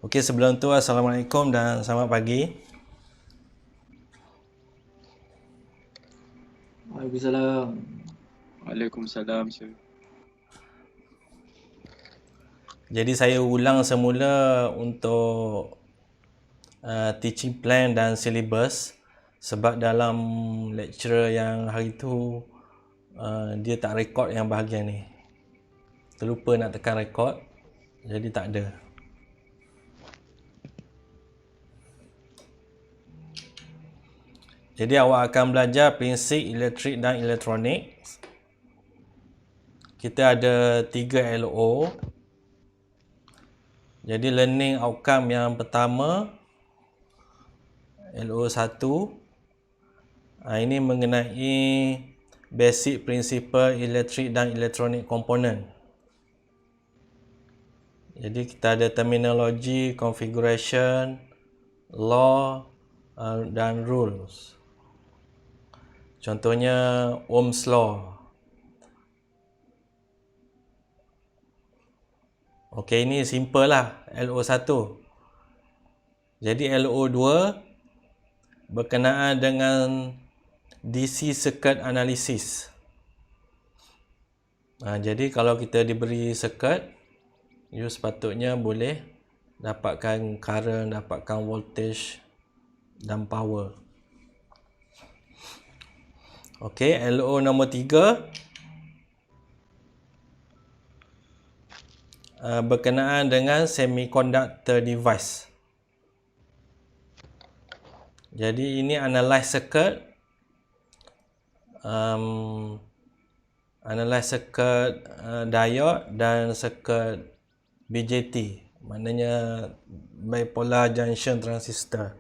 Okey, sebelum tu Assalamualaikum dan selamat pagi. Waalaikumsalam. Waalaikumsalam, sir. Jadi saya ulang semula untuk teaching plan dan syllabus sebab dalam lecturer yang hari tu dia tak rekod yang bahagian ni. Terlupa nak tekan rekod, jadi tak ada. Jadi awak akan belajar prinsip elektrik dan elektronik. Kita ada 3 LO. Jadi learning outcome yang pertama LO1 ini mengenai basic principle elektrik dan elektronik komponen. Jadi kita ada terminologi, configuration, law dan rules. Contohnya Ohm's law. Okey, ini simple lah LO1. Jadi LO2 berkenaan dengan DC circuit analysis. Jadi kalau kita diberi circuit, you sepatutnya boleh dapatkan current, dapatkan voltage dan power. Okey, LO nombor 3 berkenaan dengan semiconductor device. Jadi ini analyze circuit, analyze circuit diode dan circuit BJT, maknanya bipolar junction transistor.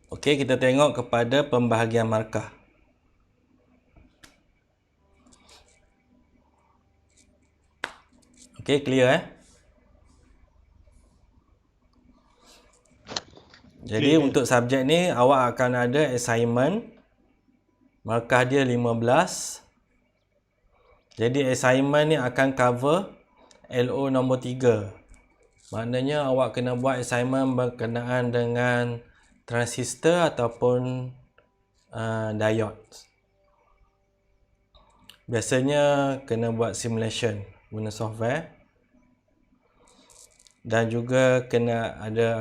Okey, kita tengok kepada pembahagian markah. Okey, clear Jadi untuk subjek ni awak akan ada assignment. Markah dia 15. Jadi assignment ni akan cover LO nombor 3. Maknanya awak kena buat assignment berkenaan dengan transistor ataupun diode. Biasanya kena buat simulation guna software dan juga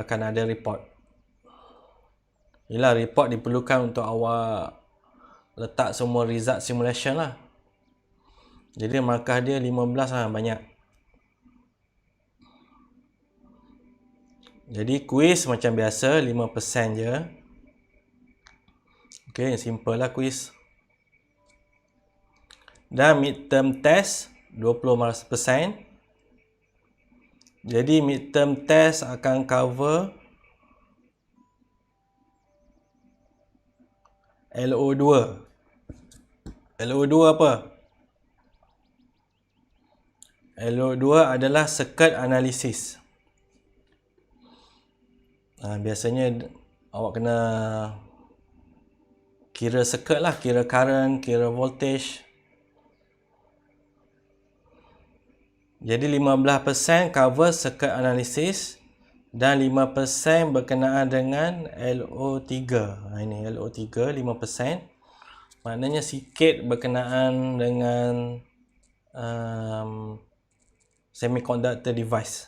akan ada report. Yalah, report diperlukan untuk awak letak semua result simulation lah. Jadi markah dia 15 lah, banyak. Jadi quiz macam biasa 5% je. Okey, simple lah quiz. Dan midterm test 20%. Jadi midterm test akan cover LO2. LO2 apa? LO2 adalah circuit analysis. Biasanya awak kena kira circuit lah, kira current, kira voltage. Jadi 15% cover circuit analysis dan 5% berkenaan dengan LO3. Ini LO3 5%. Maknanya sikit berkenaan dengan semiconductor device.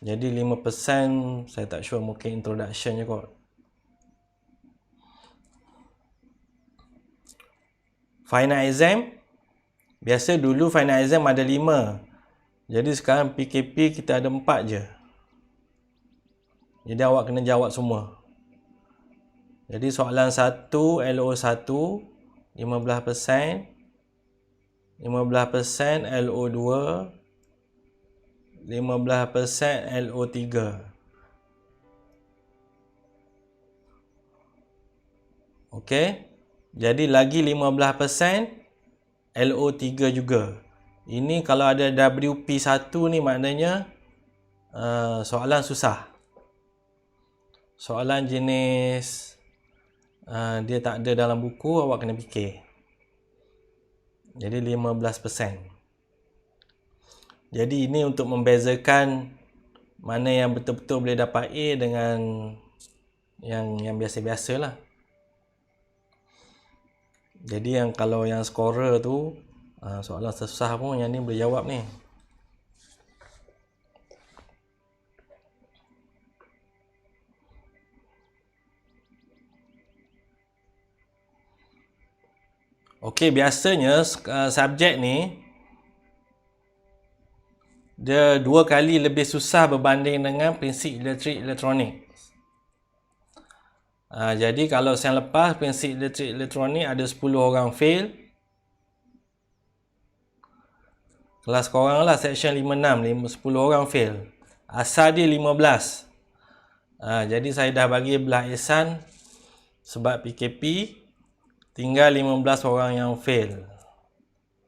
Jadi 5% saya tak sure, mungkin introduction je kot. Final exam, biasa dulu final exam ada 5. Jadi sekarang PKP kita ada 4 je. Jadi awak kena jawab semua. Jadi soalan 1 LO1 15%, 15% LO2, 15% LO3. Okey. Jadi lagi 15% LO3 juga. Ini kalau ada WP1 ni maknanya soalan susah. Soalan jenis dia tak ada dalam buku, awak kena fikir. Jadi 15%. Jadi ini untuk membezakan mana yang betul-betul boleh dapat A dengan yang biasa-biasa lah. Jadi kalau yang scorer tu soalan susah pun yang ni boleh jawab ni. Okey, biasanya subjek ni dia 2 kali lebih susah berbanding dengan prinsip elektrik elektronik. Jadi kalau yang lepas prinsip elektrik elektronik ada 10 orang fail. Kelas korang lah section 56, 10 orang fail. Asal dia 15. Jadi saya dah bagi belah Ihsan sebab PKP tinggal 15 orang yang fail.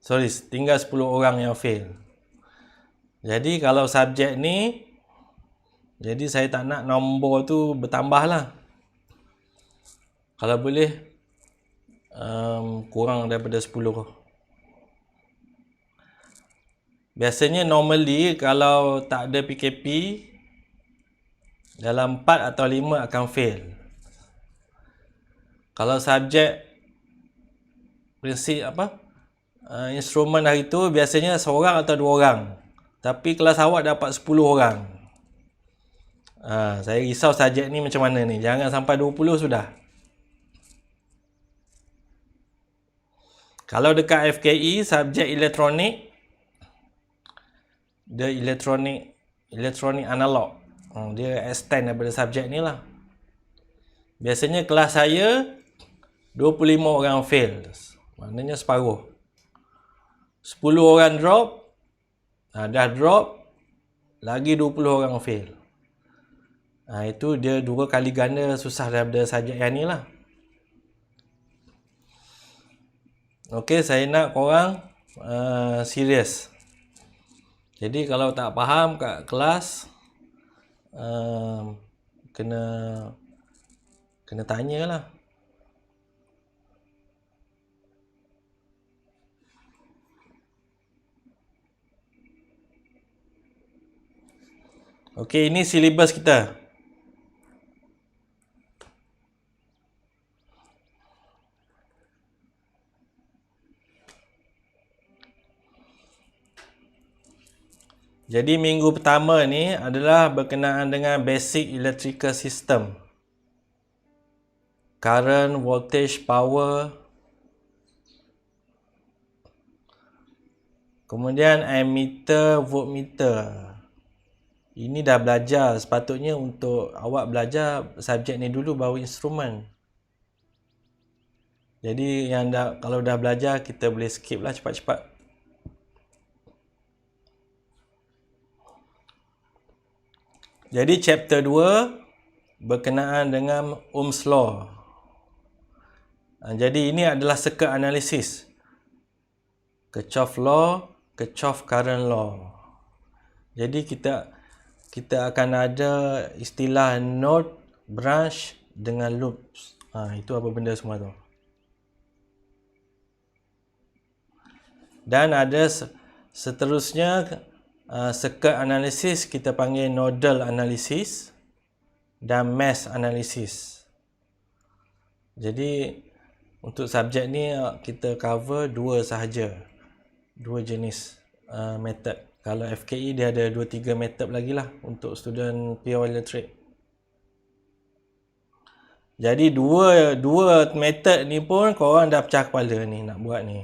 Sorry, tinggal 10 orang yang fail. Jadi kalau subjek ni, jadi saya tak nak nombor tu bertambah lah. Kalau boleh kurang daripada 10. Biasanya normally kalau tak ada PKP, dalam 4 atau 5 akan fail. Kalau subjek prinsip instrumen hari tu biasanya seorang atau 2 orang. Tapi kelas awak dapat 10 orang. Saya risau subjek ni macam mana ni. Jangan sampai 20 sudah. Kalau dekat FKE subjek elektronik, dia elektronik analog. Dia extend daripada subjek ni lah. Biasanya kelas saya 25 orang fail. Maknanya separuh. 10 orang drop. Dah drop, lagi 20 orang fail. Itu dia 2 kali ganda susah daripada subjek yang ni lah. Okey, saya nak korang serius. Jadi kalau tak faham kat kelas, kena tanya lah. Okey, ini silibus kita. Jadi minggu pertama ni adalah berkenaan dengan basic electrical system. Current, voltage, power. Kemudian ammeter, voltmeter. Ini dah belajar. Sepatutnya untuk awak belajar subjek ni dulu baru instrumen. Jadi kalau dah belajar kita boleh skip lah cepat-cepat. Jadi chapter 2 berkenaan dengan Ohm's Law. Jadi ini adalah circuit analysis. Kirchhoff Law, Kirchhoff Current Law. Jadi kita akan ada istilah node, branch dengan loops. Itu apa benda semua tu. Dan ada seterusnya circuit analysis kita panggil nodal analysis dan mesh analysis. Jadi untuk subjek ni kita cover 2 sahaja. 2 jenis method. Kalau FKE dia ada 2-3 method lagi lah untuk student pure electric. Jadi dua method ni pun korang dah pecah kepala ni nak buat ni.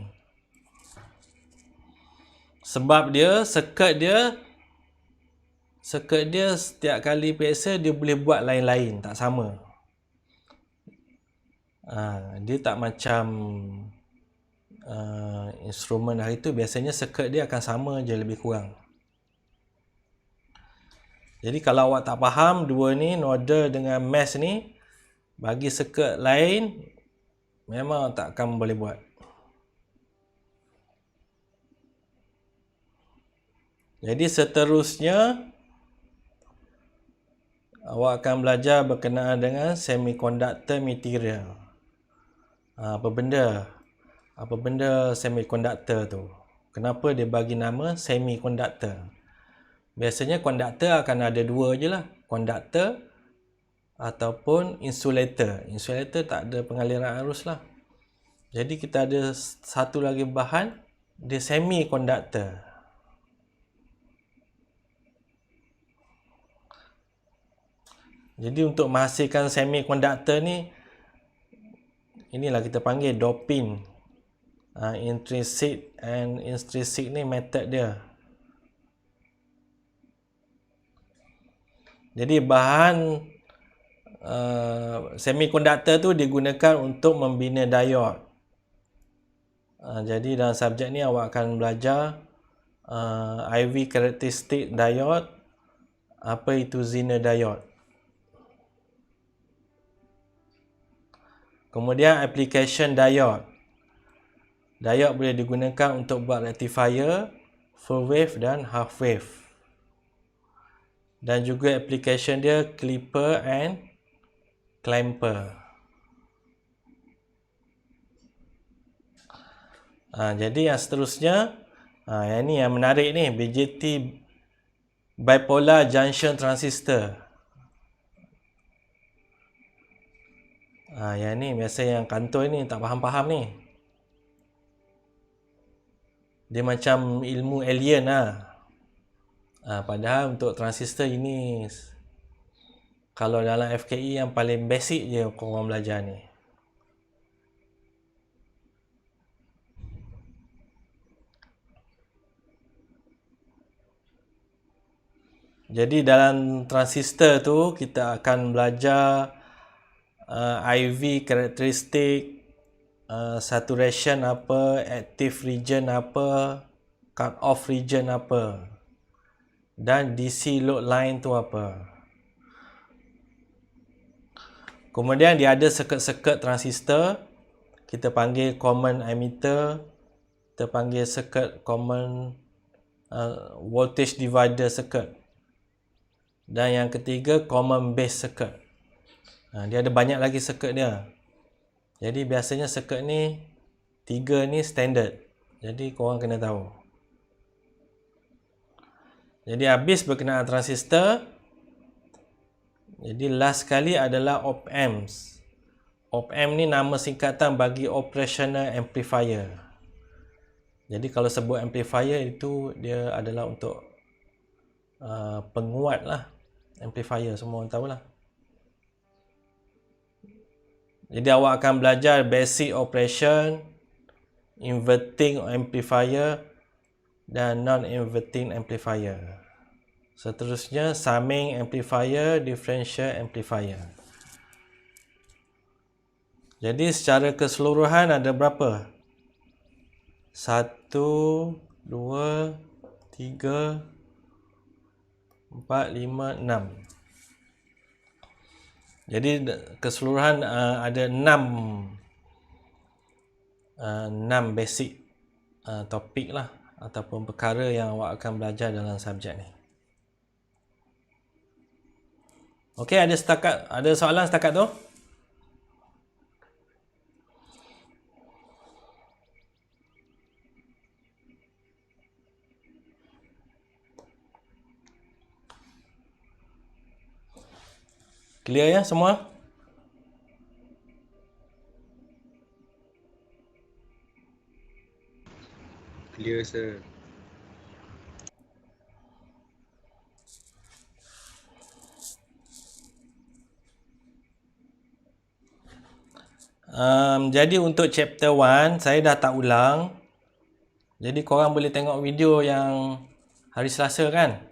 Sebab dia circuit dia setiap kali periksa dia boleh buat lain-lain, tak sama. Dia tak macam instrumen hari tu, biasanya circuit dia akan sama je lebih kurang. Jadi kalau awak tak faham dua ni, nodal dengan mesh ni, bagi circuit lain memang takkan boleh buat. Jadi seterusnya awak akan belajar berkenaan dengan semiconductor material. Apa benda semiconductor tu? Kenapa dia bagi nama semiconductor? Biasanya konduktor akan ada dua je lah. Konduktor ataupun insulator. Insulator tak ada pengaliran arus lah. Jadi kita ada satu lagi bahan, dia semiconductor. Jadi untuk menghasilkan semiconductor ni, inilah kita panggil doping. Intrinsic and extrinsic ni method dia. Jadi bahan semiconductor tu digunakan untuk membina diode. Jadi dalam subjek ni awak akan belajar IV characteristic diode, apa itu Zener diode. Kemudian application diode. Diode boleh digunakan untuk buat rectifier, full wave dan half wave. Dan juga application dia clipper and clamper. Jadi yang seterusnya, yang ni yang menarik ni, BJT bipolar junction transistor. Yang ni biasa yang kantor ni tak faham-faham ni. Dia macam ilmu alien lah. Padahal untuk transistor ini, kalau dalam FKE yang paling basic je korang belajar ni. Jadi dalam transistor tu kita akan belajar IV characteristic, saturation apa, active region apa, cut off region apa, dan DC load line tu apa. Kemudian dia ada circuit-circuit transistor, kita panggil common emitter, kita panggil circuit common voltage divider circuit. Dan yang ketiga common base circuit. Dia ada banyak lagi circuit dia. Jadi biasanya circuit ni 3 ni standard. Jadi korang kena tahu. Jadi habis berkenaan transistor. Jadi last sekali adalah op-amps. Op-amp ni nama singkatan bagi operational amplifier. Jadi kalau sebut amplifier itu dia adalah untuk penguat lah. Amplifier semua orang tahulah. Jadi awak akan belajar basic operation, inverting amplifier dan non-inverting amplifier. Seterusnya summing amplifier, differential amplifier. Jadi secara keseluruhan ada berapa? 1, 2, 3, 4, 5, 6. Jadi keseluruhan ada 6 basic topik lah ataupun perkara yang awak akan belajar dalam subjek ni. Okey, ada soalan setakat tu? Clear ya semua? Clear, sir. Jadi untuk chapter 1 saya dah tak ulang. Jadi korang boleh tengok video yang hari Selasa kan?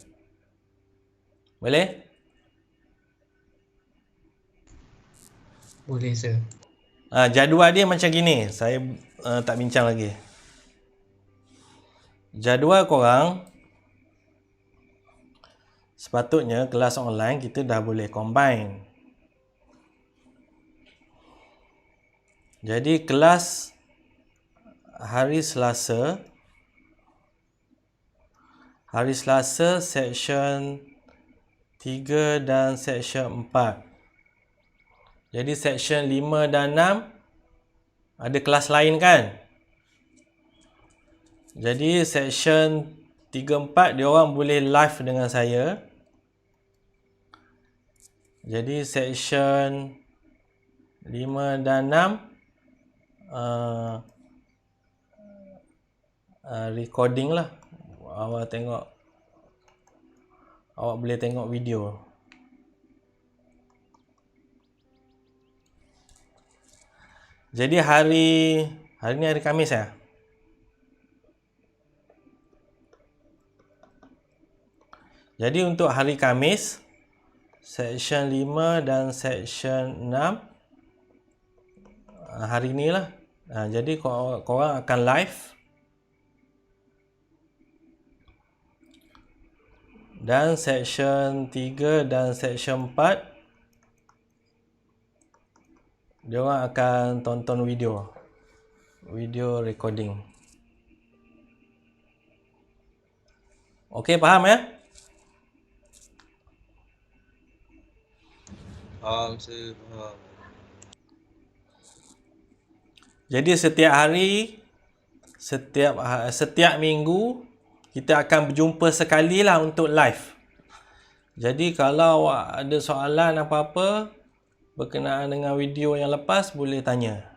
Boleh? Boleh, sir. Jadual dia macam gini. Saya tak bincang lagi. Jadual korang, sepatutnya kelas online kita dah boleh combine. Jadi kelas hari Selasa section 3 dan section 4. Jadi section 5 dan 6 ada kelas lain kan? Jadi section 3, 4 dia orang boleh live dengan saya. Jadi section 5 dan 6 recording lah. Awak boleh tengok video. Jadi hari ni hari Khamis ya. Jadi untuk hari Khamis section 5 dan section 6 hari ni lah. Jadi korang akan live. Dan section 3 dan section 4 dia orang akan tonton video recording. Okey, faham ya? Faham sir, faham. Jadi setiap hari, setiap minggu kita akan berjumpa sekali lah untuk live. Jadi kalau awak ada soalan apa-apa berkenaan dengan video yang lepas, boleh tanya.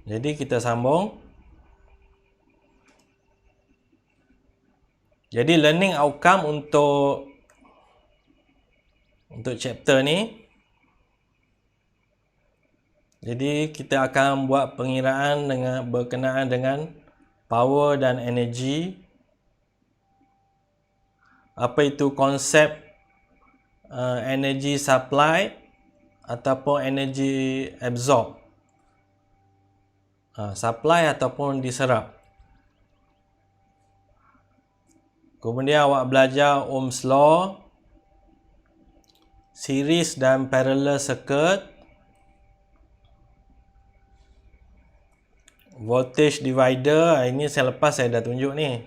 Jadi kita sambung. Jadi learning outcome untuk chapter ni. Jadi kita akan buat pengiraan berkenaan dengan power dan energy. Apa itu konsep energy supply ataupun energy absorb. Supply ataupun diserap. Kemudian awak belajar Ohm's Law, series dan parallel circuit, voltage divider. Ini selepas saya dah tunjuk ni.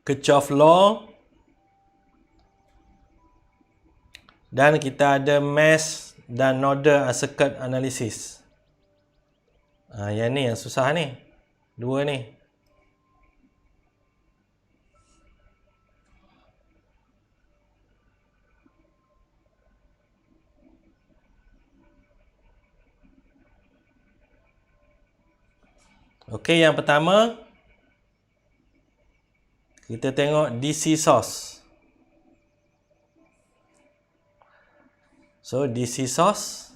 Kirchhoff Law. Dan kita ada mesh dan nodal circuit analysis. Yang ni yang susah ni. Dua ni. Okey, yang pertama kita tengok DC source. So DC source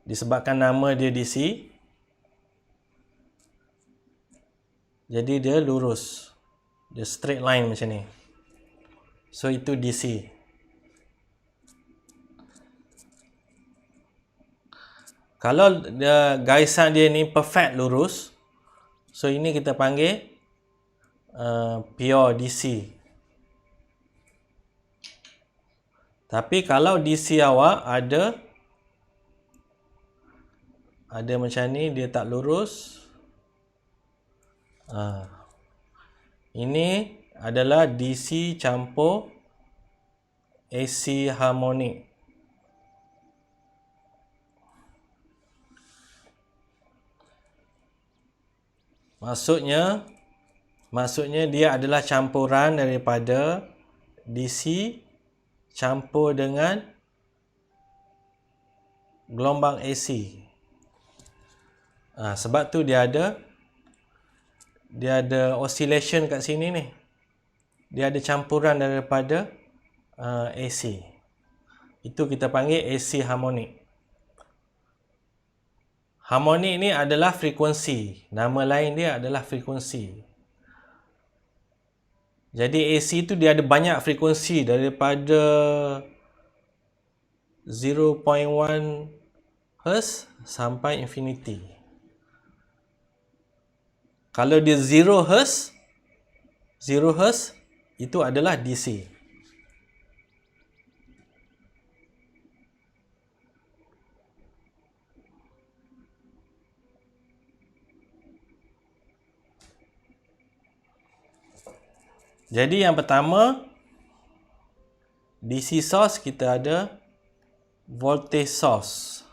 disebabkan nama dia DC, jadi dia lurus, dia straight line macam ni. So itu DC. Kalau garisan dia ni perfect lurus, so ini kita panggil pure DC. Tapi kalau DC awak ada macam ni, dia tak lurus, ini adalah DC campur AC harmonic. Maksudnya dia adalah campuran daripada DC campur dengan gelombang AC. Sebab tu dia ada oscillation kat sini ni. Dia ada campuran daripada AC. Itu kita panggil AC harmonic. Harmonic ni adalah frekuensi. Nama lain dia adalah frekuensi. Jadi AC tu dia ada banyak frekuensi daripada 0.1 Hz sampai infinity. Kalau dia 0 Hz, itu adalah DC. Jadi yang pertama, DC source kita ada voltage source.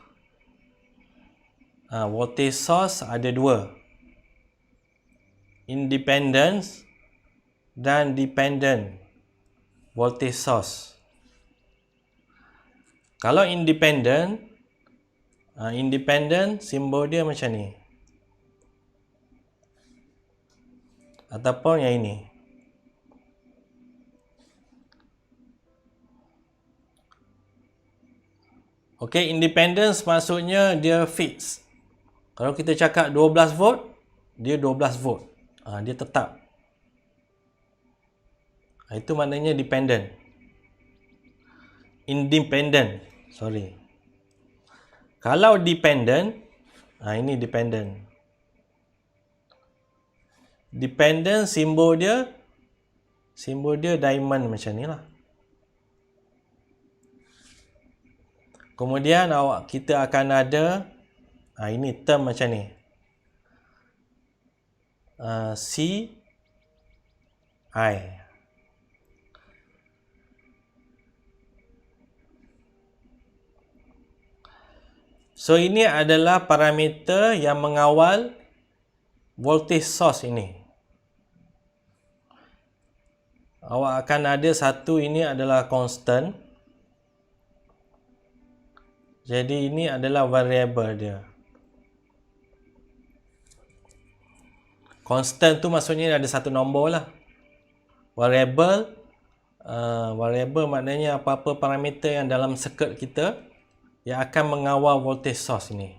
Voltage source ada dua, independent dan dependent voltage source. Kalau independent, simbol dia macam ni, ataupun yang ini. Okey, independence maksudnya dia fix. Kalau kita cakap 12 volt, dia 12 volt. Dia tetap. Itu maknanya dependent. Independent, sorry. Kalau dependent, ini dependent. Dependent simbol dia diamond macam ni lah. Kemudian kita akan ada ini term macam ni. CI. So ini adalah parameter yang mengawal voltage source ini. Awak akan ada satu, ini adalah constant. Jadi ini adalah variable dia. Constant tu maksudnya ada satu nombor lah. Variable maknanya apa-apa parameter yang dalam circuit kita yang akan mengawal voltage source ini.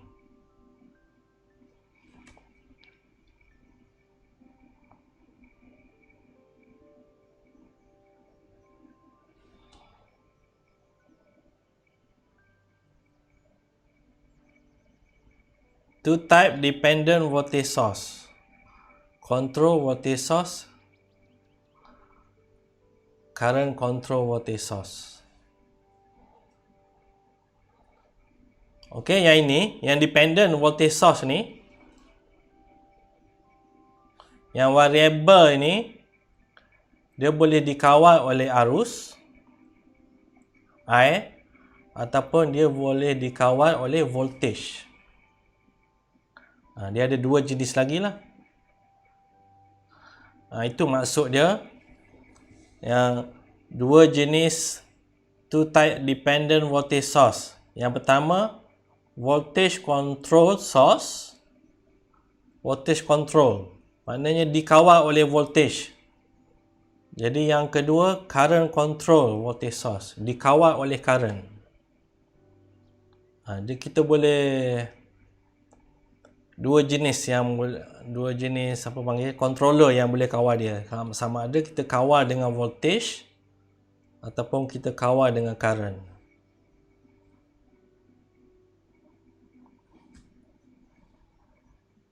Two type dependent voltage source. Control voltage source, current control voltage source. Okey, yang ini, yang dependent voltage source ni, yang variable ini, dia boleh dikawal oleh arus I ataupun dia boleh dikawal oleh voltage. Dia ada dua jenis lagi lah. Itu maksud dia yang dua jenis two type dependent voltage source. Yang pertama, voltage control source. Voltage control maknanya dikawal oleh voltage. Jadi yang kedua, current control voltage source, dikawal oleh current. Jadi kita boleh dua jenis controller yang boleh kawal dia. Sama ada kita kawal dengan voltage ataupun kita kawal dengan current.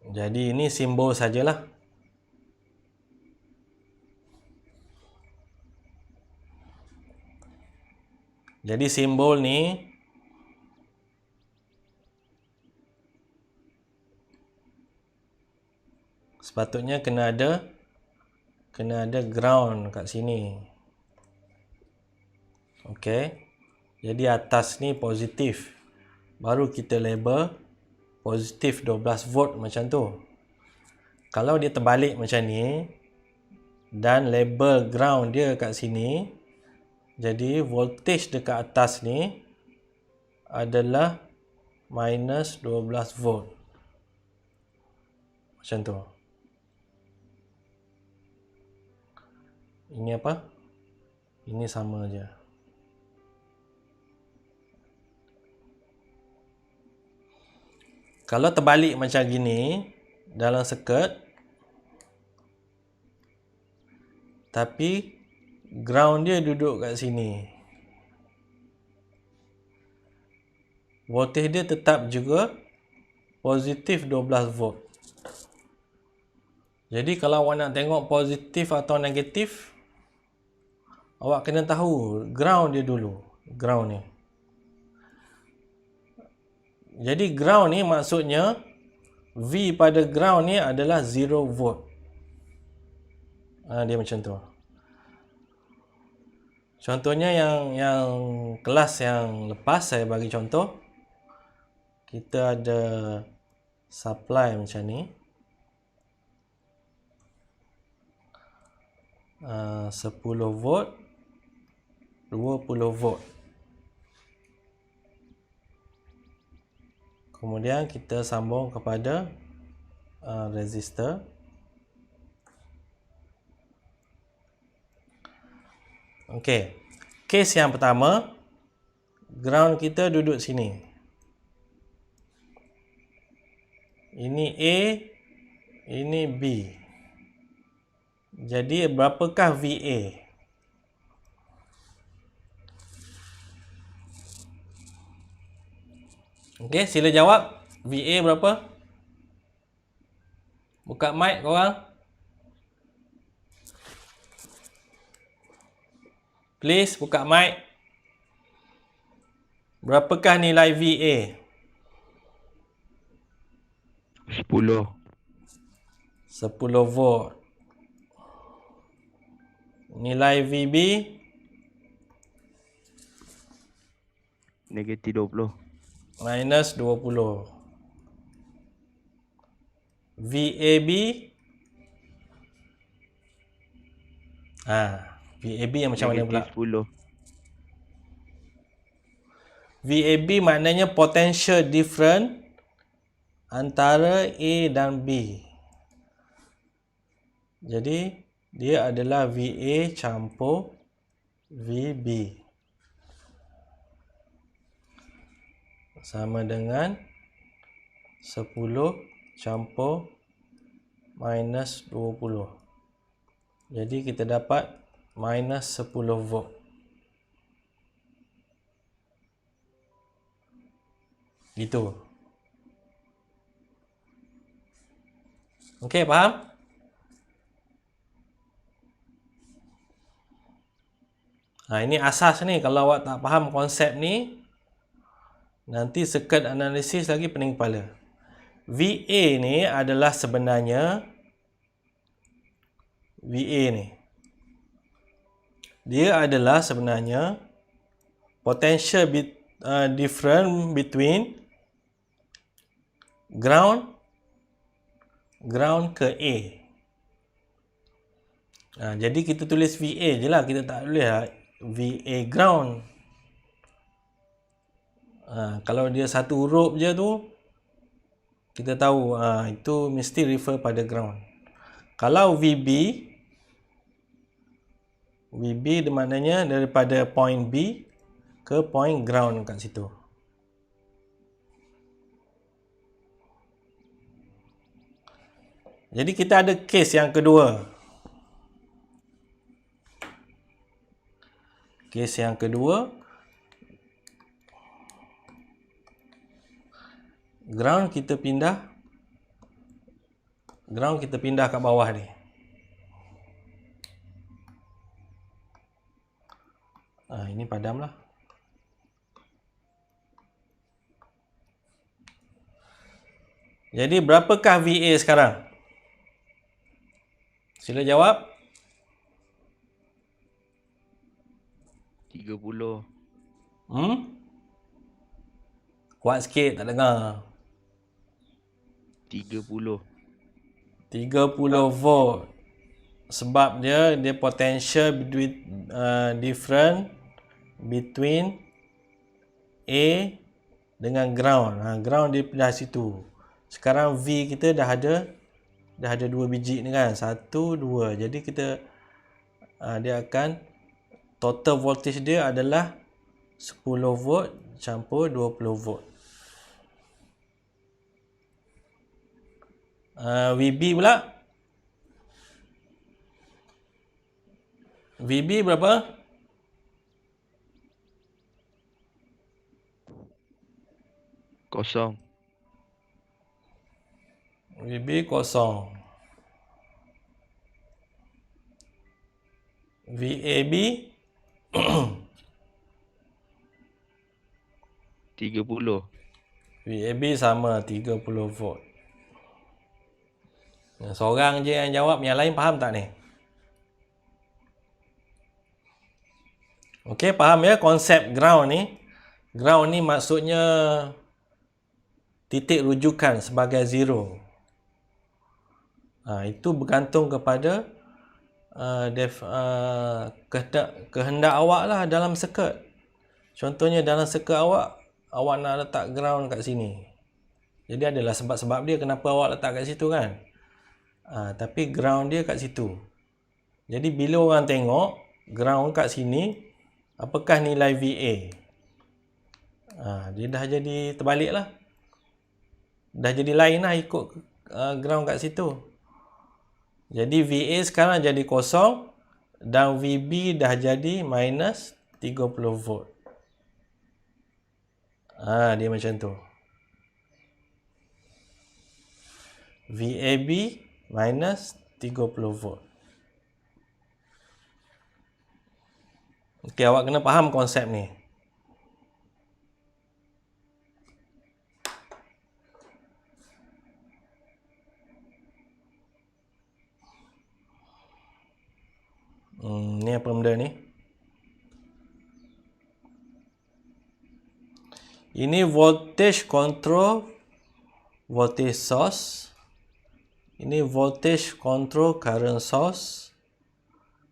Jadi ini simbol sajalah. Jadi simbol ni sepatutnya kena ada ground kat sini. Okey. Jadi atas ni positif. Baru kita label positif 12 volt macam tu. Kalau dia terbalik macam ni dan label ground dia kat sini, jadi voltage dekat atas ni adalah minus 12 volt. Macam tu. Ini apa? Ini sama je. Kalau terbalik macam gini dalam circuit, tapi ground dia duduk kat sini. Voltage dia tetap juga positif 12 volt. Jadi kalau awak nak tengok positif atau negatif, awak kena tahu ground dia dulu. Ground ni. Jadi ground ni maksudnya V pada ground ni adalah 0 volt. Dia macam tu. Contohnya yang kelas yang lepas saya bagi contoh. Kita ada supply macam ni. 10 volt, 20 volt. Kemudian kita sambung kepada resistor. Okey. Kes yang pertama, ground kita duduk sini. Ini A, ini B. Jadi berapakah VA? Okey, sila jawab. VA berapa? Buka mic korang. Please buka mic. Berapakah nilai VA? 10. 10 volt. Nilai VB Negatif 20. minus 20. VAB VAB yang macam mana pula? Negatif 10. VAB maknanya potential difference antara A dan B. Jadi dia adalah VA campur VB sama dengan 10 campur minus 20. Jadi kita dapat minus 10 volt. Gitu. Okey, faham? Ini asas ni. Kalau awak tak faham konsep ni, nanti circuit analisis lagi pening kepala. VA ni adalah sebenarnya VA ni. Dia adalah sebenarnya potential difference between ground ke A. Jadi kita tulis VA je lah. Kita tak tulis VA ground. Kalau dia satu huruf je tu, kita tahu itu mesti refer pada ground. Kalau VB dia maknanya daripada point B ke point ground kat situ. Jadi kita ada kes yang kedua. Kes yang kedua, ground kita pindah kat bawah ni. Ini padam lah. Jadi berapakah VA sekarang? Sila jawab. 30. Kuat sikit, tak dengar. 30. 30 volt. Sebab dia potential different between A dengan ground. Ground dia pindah situ. Sekarang V kita dah ada 2 biji ni kan. 1, 2. Jadi kita dia akan total voltage dia adalah 10 volt campur 20 volt. VB pula VB berapa? Kosong. VB kosong. VAB 30. VAB sama 30 volt. Seorang je yang jawab, yang lain faham tak ni? Okey, faham ya konsep ground ni? Ground ni maksudnya titik rujukan sebagai zero. Itu bergantung kepada kehendak awak lah dalam circuit. Contohnya dalam circuit awak nak letak ground kat sini. Jadi adalah sebab-sebab dia kenapa awak letak kat situ kan. Tapi ground dia kat situ. Jadi bila orang tengok ground kat sini, apakah nilai VA? Dia dah jadi terbalik lah. Dah jadi lain lah ikut ground kat situ. Jadi VA sekarang jadi kosong dan VB dah jadi minus 30 volt. Dia macam tu. VAB minus 30 volt. Okey, awak kena faham konsep ni. Ni apa benda ni? Ini voltage control voltage source. Ini voltage control current source.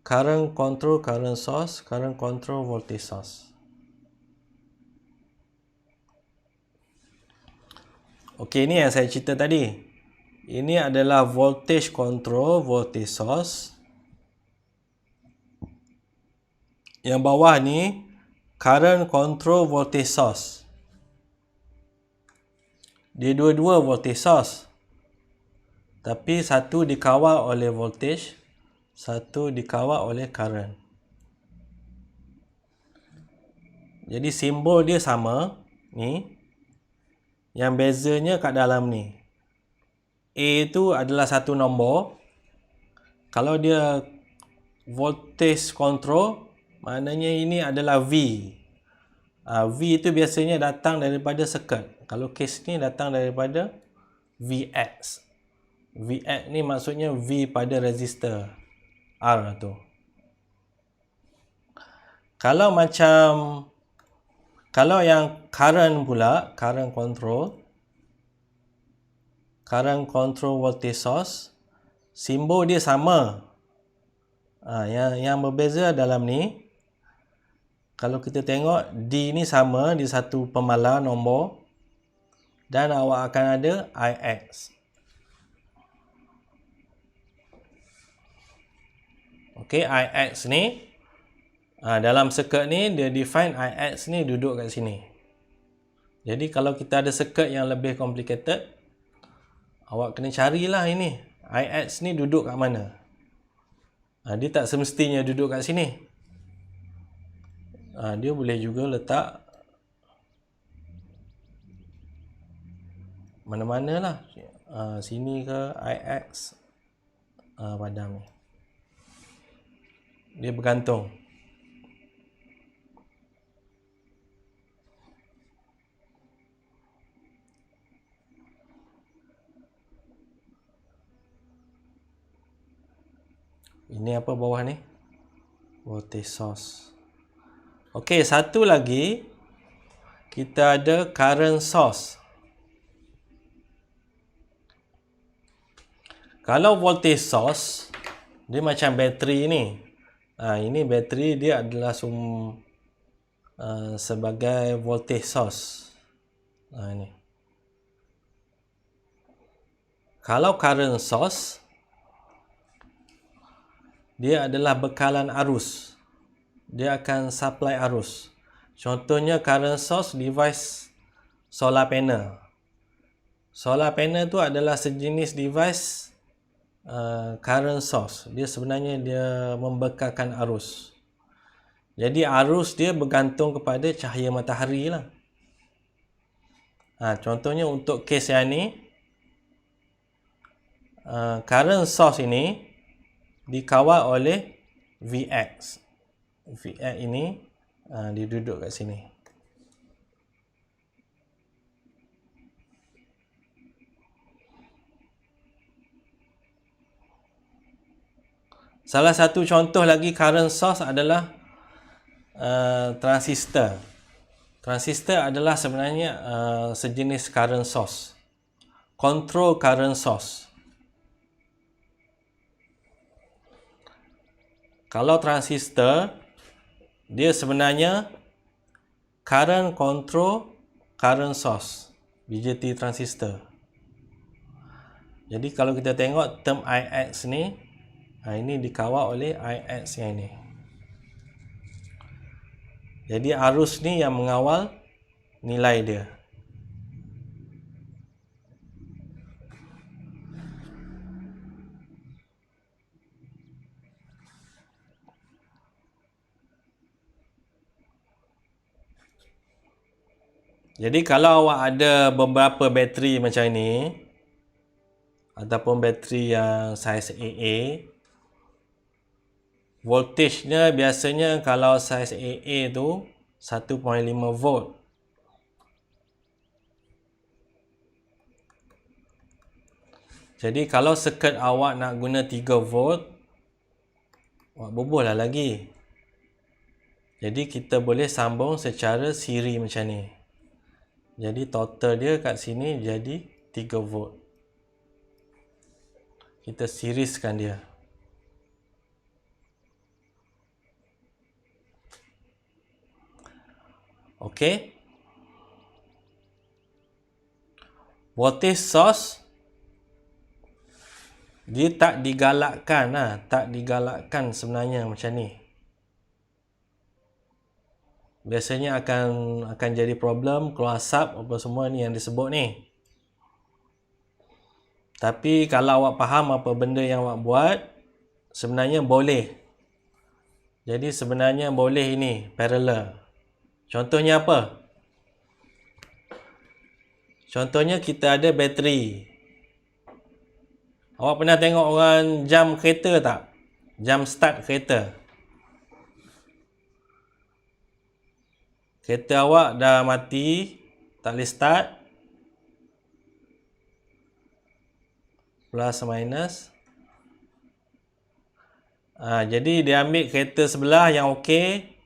Current control current source. Current control voltage source. Okey, ini yang saya cerita tadi. Ini adalah voltage control voltage source. Yang bawah ni current control voltage source. Dia dua-dua voltage source. Tapi satu dikawal oleh voltage, satu dikawal oleh current. Jadi simbol dia sama ni. Yang bezanya kat dalam ni. A tu adalah satu nombor. Kalau dia voltage control, maknanya ini adalah V. V itu biasanya datang daripada circuit. Kalau case ni datang daripada Vx. Vx ni maksudnya V pada resistor R tu. Kalau yang current pula, current control voltage source, simbol dia sama. Yang berbeza dalam ni, kalau kita tengok D ni sama, di satu pemalar nombor, dan awak akan ada Ix. Okey, Ix ni dalam circuit ni dia define Ix ni duduk kat sini. Jadi kalau kita ada circuit yang lebih complicated, awak kena carilah ini Ix ni duduk kat mana. Dia tak semestinya duduk kat sini. Dia boleh juga letak mana-mana lah. Sini ke Ix padam ni. Dia bergantung. Ini apa bawah ni? Voltage source. Okey, satu lagi kita ada current source. Kalau voltage source dia macam bateri ni. Ini bateri dia adalah sebagai voltage source. Ini. Kalau current source dia adalah bekalan arus. Dia akan supply arus. Contohnya current source device solar panel. Solar panel tu adalah sejenis device current source. Dia sebenarnya dia membekalkan arus. Jadi arus dia bergantung kepada cahaya matahari lah. Contohnya untuk kes yang ni, current source ini dikawal oleh Vx. Vx ini dia duduk kat sini. Salah satu contoh lagi current source adalah transistor. Transistor adalah sebenarnya sejenis current source. Control current source. Kalau transistor, dia sebenarnya current control current source. BJT transistor. Jadi kalau kita tengok term Ix ni, ini dikawal oleh Ix yang ini. Jadi arus ni yang mengawal nilai dia. Jadi kalau awak ada beberapa bateri macam ni, ataupun bateri yang saiz AA, voltagenya biasanya kalau saiz AA tu 1.5 volt. Jadi kalau circuit awak nak guna 3 volt, awak bubuh lah lagi. Jadi kita boleh sambung secara siri macam ni. Jadi total dia kat sini jadi 3 volt. Kita serieskan dia. Okey. Voltage source dia tak digalakkan tak digalakkan sebenarnya macam ni. Biasanya akan jadi problem, keluar asap apa semua ni yang disebut ni. Tapi kalau awak faham apa benda yang awak buat, sebenarnya boleh. Jadi sebenarnya boleh ini parallel. Contohnya apa? Contohnya kita ada bateri. Awak pernah tengok orang jam kereta tak? Jam start kereta. Kereta awak dah mati, tak boleh start. Plus minus. Jadi dia ambil kereta sebelah yang okey.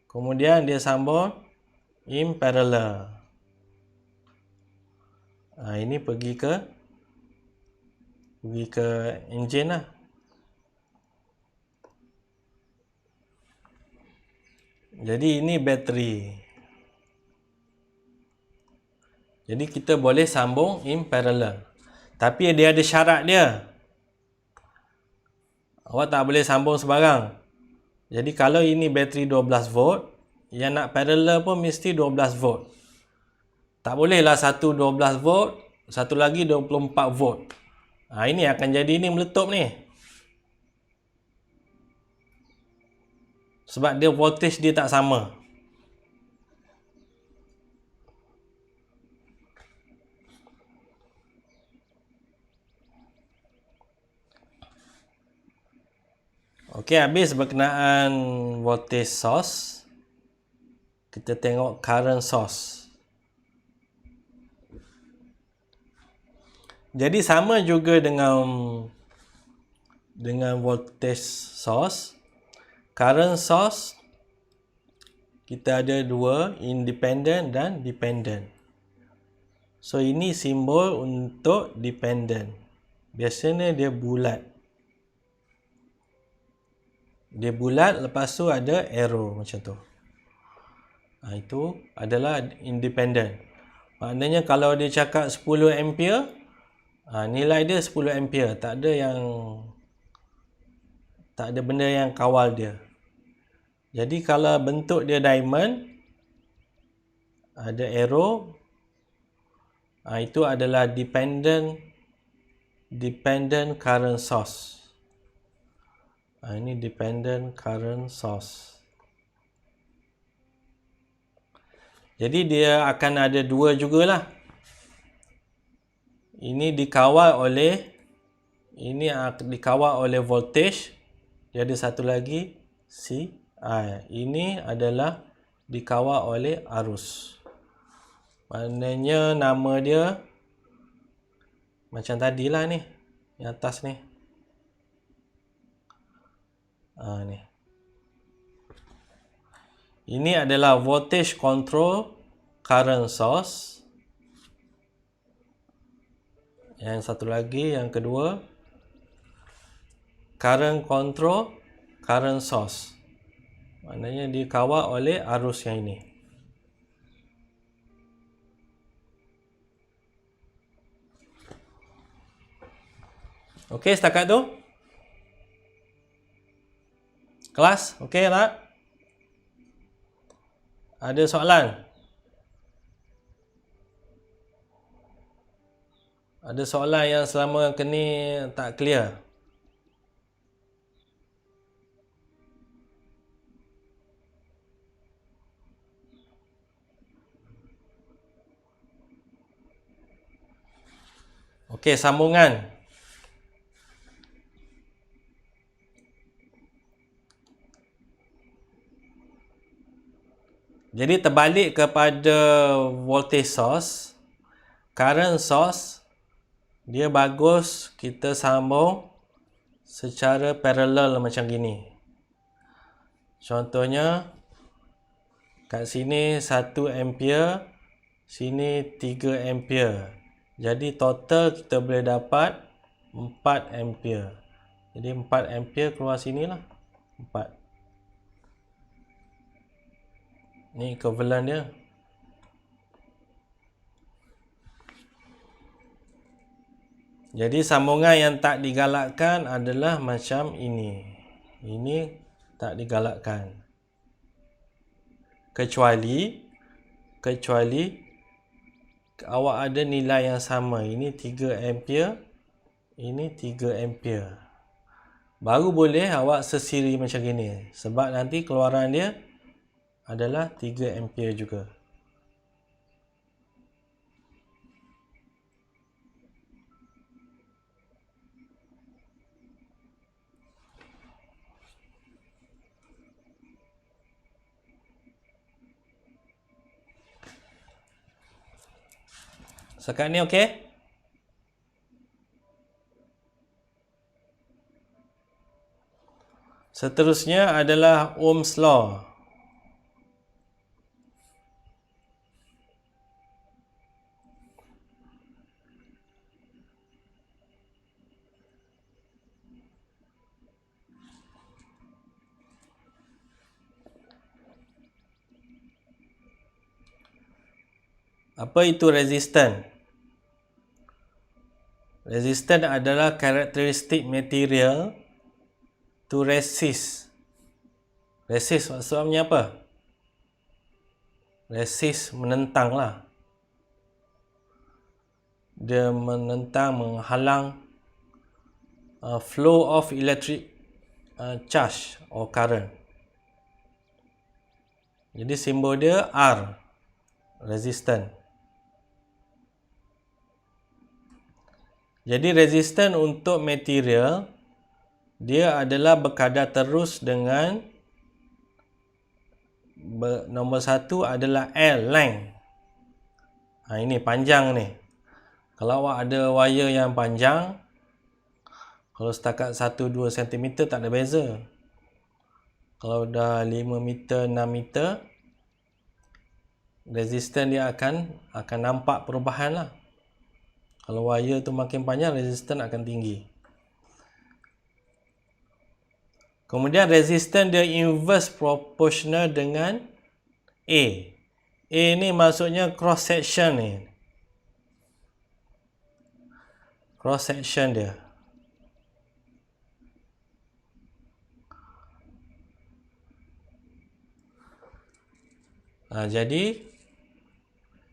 Kemudian dia sambung in parallel. Ini pergi ke engine lah. Jadi ini bateri. Jadi kita boleh sambung in parallel. Tapi dia ada syarat dia. Awak tak boleh sambung sembarang. Jadi kalau ini bateri 12 volt, yang nak parallel pun mesti 12 volt. Tak bolehlah satu 12 volt, satu lagi 24 volt. Ini akan jadi ni meletup ni. Sebab dia voltage dia tak sama. Okey, habis berkenaan voltage source. Kita tengok current source. Jadi sama juga dengan voltage source. Current source kita ada dua, independent dan dependent. So ini simbol untuk dependent. Biasanya dia bulat. Dia bulat, lepas tu ada arrow macam tu. Itu adalah independent. Maknanya kalau dia cakap 10 ampere, nilai dia 10 ampere. Tak ada benda yang kawal dia. Jadi kalau bentuk dia diamond, ada arrow, Itu adalah dependent current source. Ini dependent current source. Jadi dia akan ada dua jugalah. Ini dikawal oleh voltage. Dia ada satu lagi CI. Ini adalah dikawal oleh arus. Maknanya nama dia macam tadilah ni, yang atas ni. Ni. Ini adalah voltage control current source. Yang satu lagi, yang kedua, current control current source. Maknanya dikawal oleh arus yang ini. Okey setakat tu? Kelas, okey tak? Ada soalan? Ada soalan yang selama ni tak clear? Okey, sambungan. Jadi terbalik kepada voltage source, current source, dia bagus kita sambung secara parallel macam gini. Contohnya, kat sini 1 ampere, sini 3 ampere. Jadi total kita boleh dapat 4 ampere. Jadi 4 ampere keluar sinilah. 4. Ni equivalent dia. Jadi sambungan yang tak digalakkan adalah macam ini. Ini tak digalakkan. Kecuali awak ada nilai yang sama. Ini 3 ampere, ini 3 ampere. Baru boleh awak sesiri macam gini. Sebab nanti keluaran dia adalah 3 ampere juga. Sekarang ni okey? Seterusnya adalah Ohm's Law. Apa itu resistan? Resistan adalah karakteristik material to resist. Resist maksudnya apa? Resist menentang lah. Dia menentang, menghalang flow of electric charge or current. Jadi simbol dia R, resistan. Jadi resistan untuk material dia adalah berkadar terus dengan nombor 1 adalah L, length. Ini panjang ni. Kalau awak ada wire yang panjang, kalau setakat 1-2 cm tak ada beza. Kalau dah 5 meter, 6 meter, resistan dia akan nampak perubahan lah. Kalau wire tu makin panjang, resistan akan tinggi. Kemudian resistan dia inverse proportional dengan A. A ni maksudnya cross section ni. Cross section dia. Jadi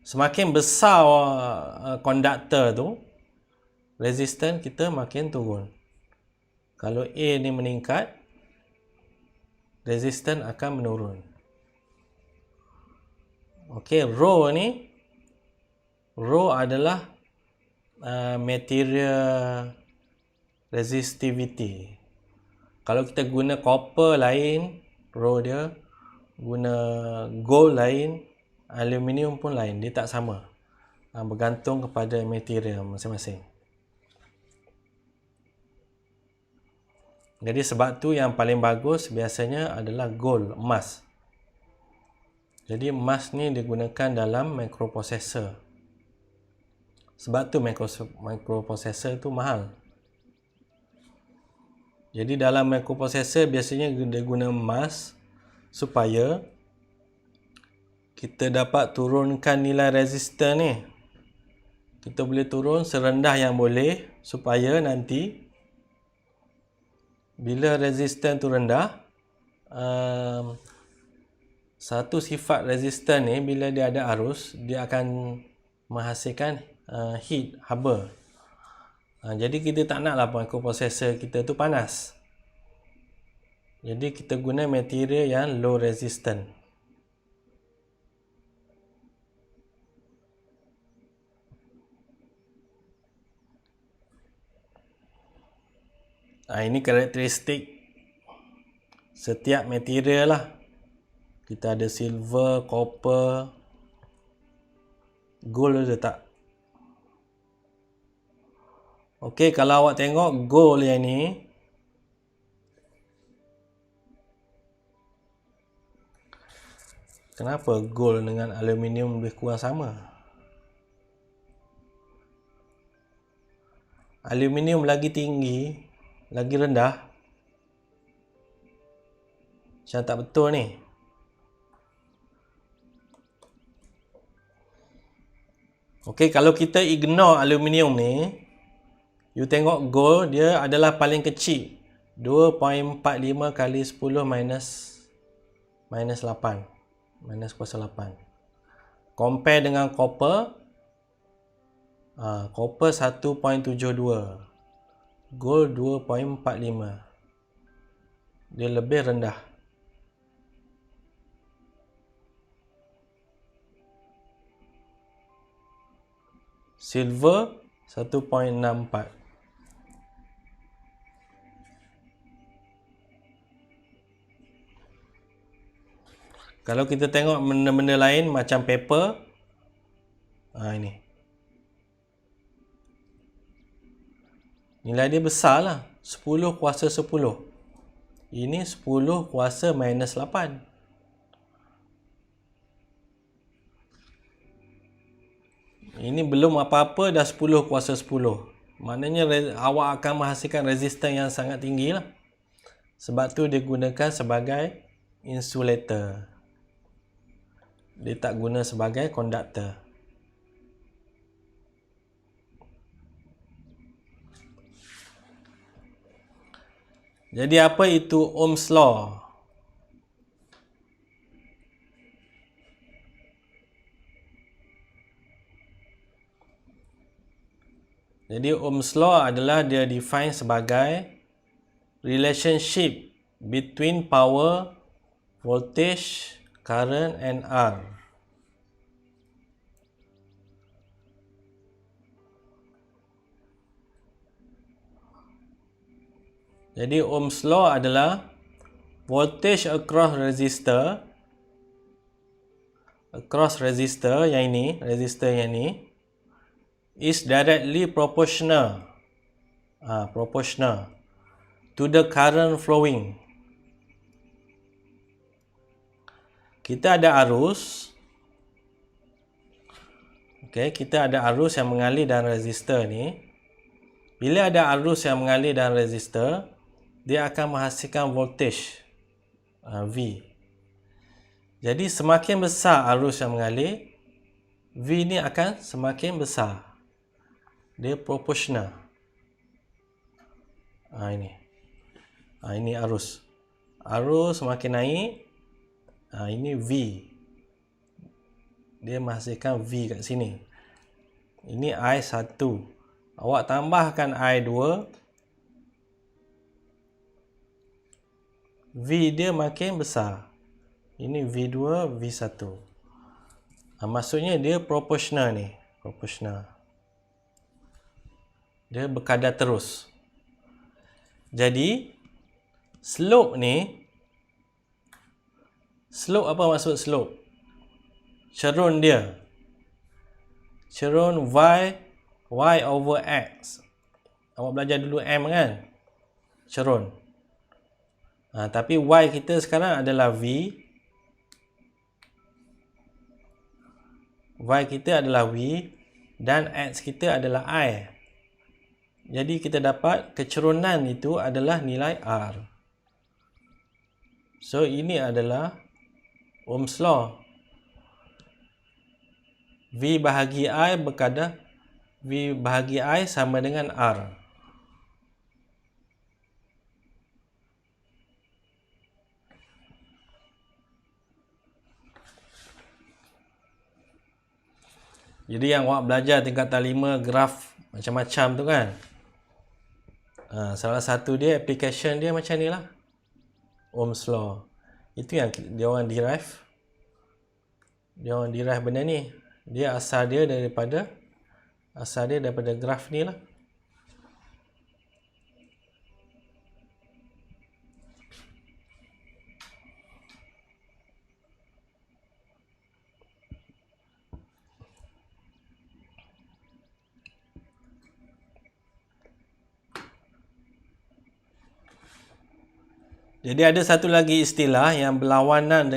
Semakin besar konduktor tu, resistance kita makin turun. Kalau A ni meningkat, resistance akan menurun. Okey, rho adalah material resistivity. Kalau kita guna copper lain, rho dia, guna gold lain, aluminium pun lain, dia tak sama. Bergantung kepada material masing-masing. Jadi sebab tu yang paling bagus biasanya adalah gold, emas. Jadi emas ni digunakan dalam microprocessor. Sebab tu microprocessor tu mahal. Jadi dalam microprocessor biasanya dia guna emas supaya kita dapat turunkan nilai resistor ni. Kita boleh turun serendah yang boleh supaya nanti bila resistor tu rendah, satu sifat resistor ni bila dia ada arus, dia akan menghasilkan heat, haba. Jadi kita tak naklah microprocessor kita tu panas. Jadi kita guna material yang low resistance. Ini karakteristik setiap material lah. Kita ada silver, copper, gold ada tak? Okey, kalau awak tengok gold yang ni, kenapa gold dengan aluminium lebih kurang sama? Aluminium lagi tinggi, lagi rendah. Macam tak betul ni. Okey, kalau kita ignore aluminium ni, you tengok gold dia adalah paling kecil. 2.45 kali 10 minus 8. Minus kuasa 8. Compare dengan copper. Copper 1.72. Gold 2.45. Dia lebih rendah. Silver 1.64. Kalau kita tengok benda-benda lain macam paper, ini. Nilai dia besar lah. 10 kuasa 10. Ini 10 kuasa minus 8. Ini belum apa-apa dah 10 kuasa 10. Maknanya awak akan menghasilkan resistance yang sangat tinggi lah. Sebab tu dia gunakan sebagai insulator. Dia tak guna sebagai konduktor. Jadi apa itu Ohm's Law? Jadi Ohm's Law adalah dia define sebagai relationship between power, voltage, current and R. Jadi Ohm's Law adalah voltage across resistor yang ini, resistor yang ini is directly proportional to the current flowing. Kita ada arus. Kita ada arus yang mengalir dalam resistor ni. Bila ada arus yang mengalir dalam resistor, dia akan menghasilkan voltage V. Jadi semakin besar arus yang mengalir, V ni akan semakin besar. Dia proportional. Ini arus. Arus semakin naik, ini V. dia menghasilkan V kat sini. Ini I1. Awak tambahkan I2, V dia makin besar. Ini V2, V1. Maksudnya dia proportional ni. Proportional. Dia berkadar terus. Jadi, slope ni, slope apa maksud slope? Cerun dia. Cerun Y over X. Awak belajar dulu M kan? Cerun. Tapi Y kita sekarang adalah V. Y kita adalah V. Dan X kita adalah I. Jadi kita dapat kecerunan itu adalah nilai R. So ini adalah Ohm's Law. V bahagi I berkadar V bahagi I sama dengan R. Jadi yang awak belajar tingkatan 5 graf macam-macam tu kan. Salah satu dia application dia macam ni lah. Ohm's Law. Itu yang dia orang derive. Dia orang derive benda ni. Dia asal dia daripada graf ni lah. Jadi ada satu lagi istilah yang berlawanan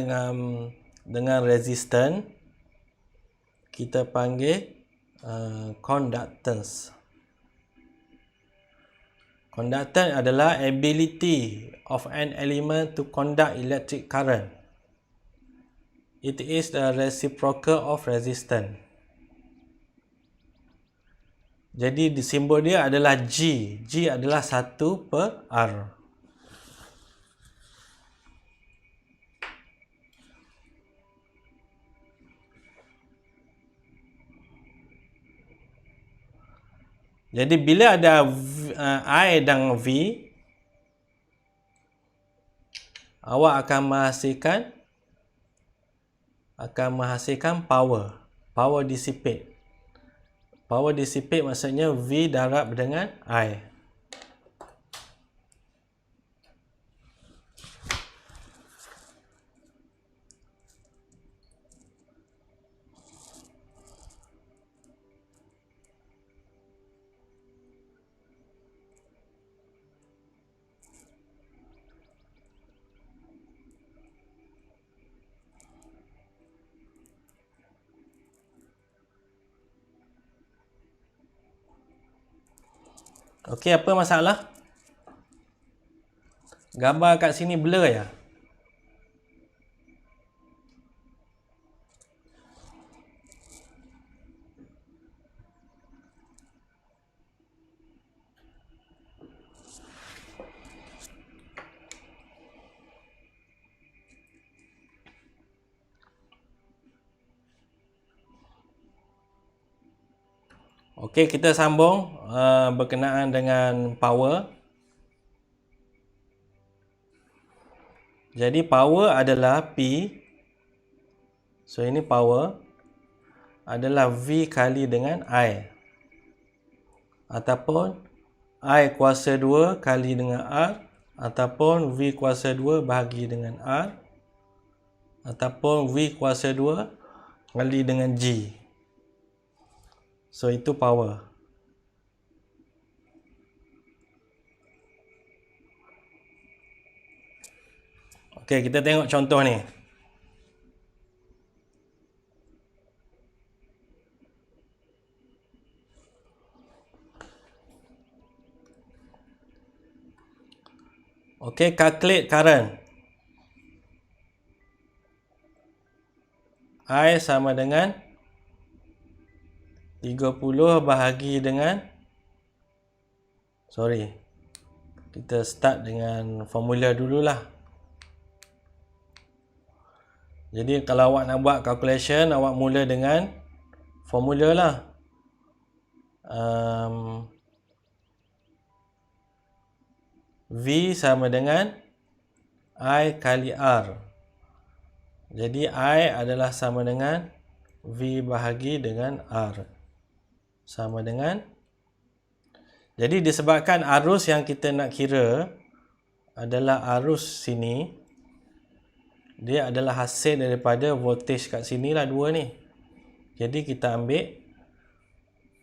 dengan resistance. Kita panggil conductance. Conductance adalah ability of an element to conduct electric current. It is the reciprocal of resistance. Jadi simbol dia adalah G. G adalah 1/R. Jadi bila ada I dan V, awak akan menghasilkan power. Power dissipate. Power dissipate maksudnya V darab dengan I. Okey, apa masalah? Gambar kat sini blur ya? Okey, kita sambung berkenaan dengan power. Jadi power adalah P. So ini power adalah V kali dengan I. Ataupun I kuasa 2 kali dengan R. Ataupun V kuasa 2 bahagi dengan R. Ataupun V kuasa 2 kali dengan G. So itu power. Okey, kita tengok contoh ni. Okey, calculate current. I sama dengan 30 bahagi dengan kita start dengan formula dululah. Jadi kalau awak nak buat calculation, awak mula dengan formula lah. V sama dengan I kali R. Jadi I adalah sama dengan V bahagi dengan R. Sama dengan, jadi disebabkan arus yang kita nak kira adalah arus sini, dia adalah hasil daripada voltage kat sini lah, dua ni. Jadi kita ambil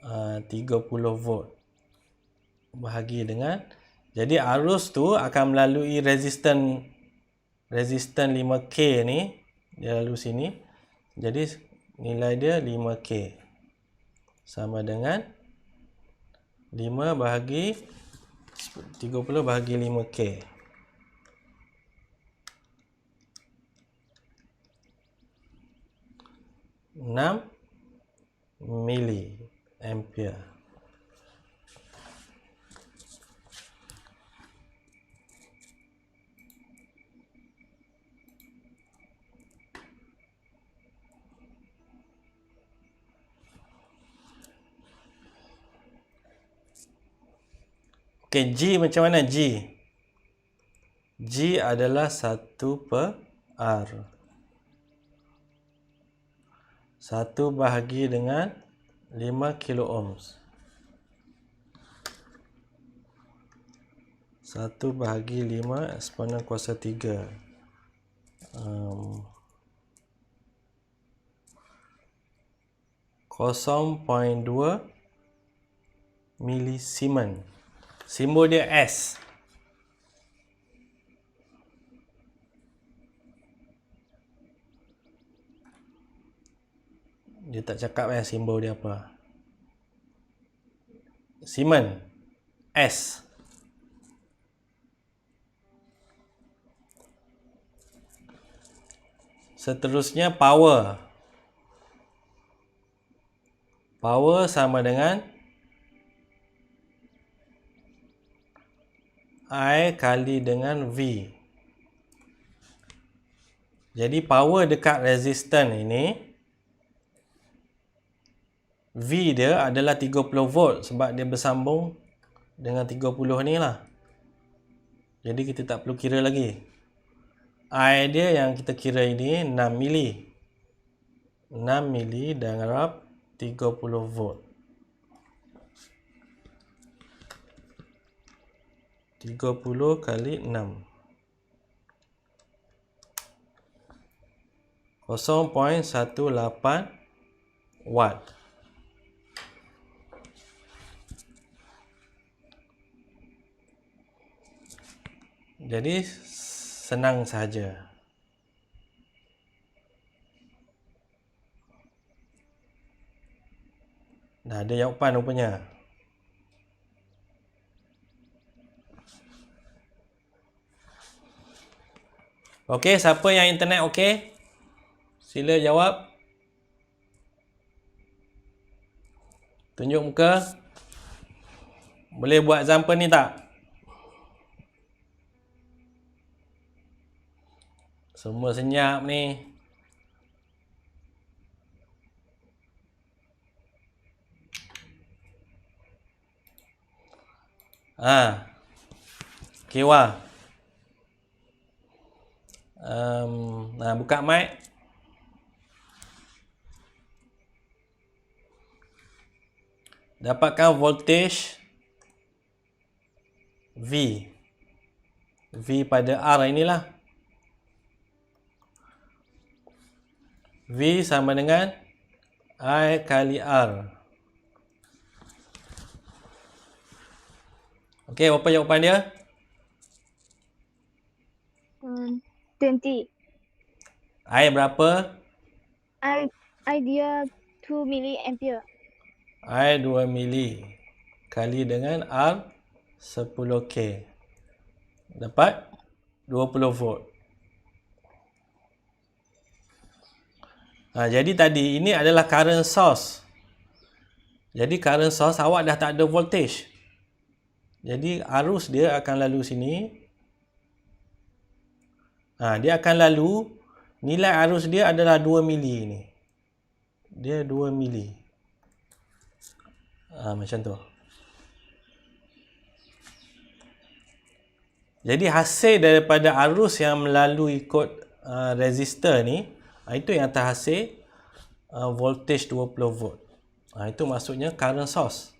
30 volt bahagi dengan, jadi arus tu akan melalui resistan 5K ni, dia lalu sini. Jadi nilai dia 5K sama dengan 5 bahagi 30 bahagi 5K. 6 mili ampere. Okey, G macam mana G? G adalah 1 per R. 1 bahagi dengan 5 kilo ohms. 1 bahagi 5 eksponen kuasa 3. 0.2 milisimen. Simbol dia S. Dia tak cakap simbol dia apa. Simen. S. Seterusnya power. Power sama dengan I kali dengan V. Jadi power dekat resistan ini, V dia adalah 30 volt sebab dia bersambung dengan 30 ni lah. Jadi kita tak perlu kira lagi. I dia yang kita kira ini 6 mili. 6 mili darab 30 volt. 30 kali 6. 0.18 watt. Jadi senang sahaja. Dah ada jawapan rupanya. Okey, siapa yang internet okey? Sila jawab. Tunjuk muka. Boleh buat example ni tak? Semua senyap ni. Kewa. Buka mic. Dapatkan voltage V. V pada R inilah. V sama dengan I kali R. Okey, apa jawapan dia? 20. I berapa? I dia 2 milliampere. I 2 mili kali dengan R 10K. Dapat 20 volt. Jadi tadi ini adalah current source. Jadi current source awak dah tak ada voltage. Jadi arus dia akan lalu sini. Dia akan lalu nilai arus dia adalah 2 mili ni. Dia 2 mili. Macam tu. Jadi hasil daripada arus yang melalui kod resistor ni, itu yang terhasil voltage 20 volt. Itu maksudnya current source.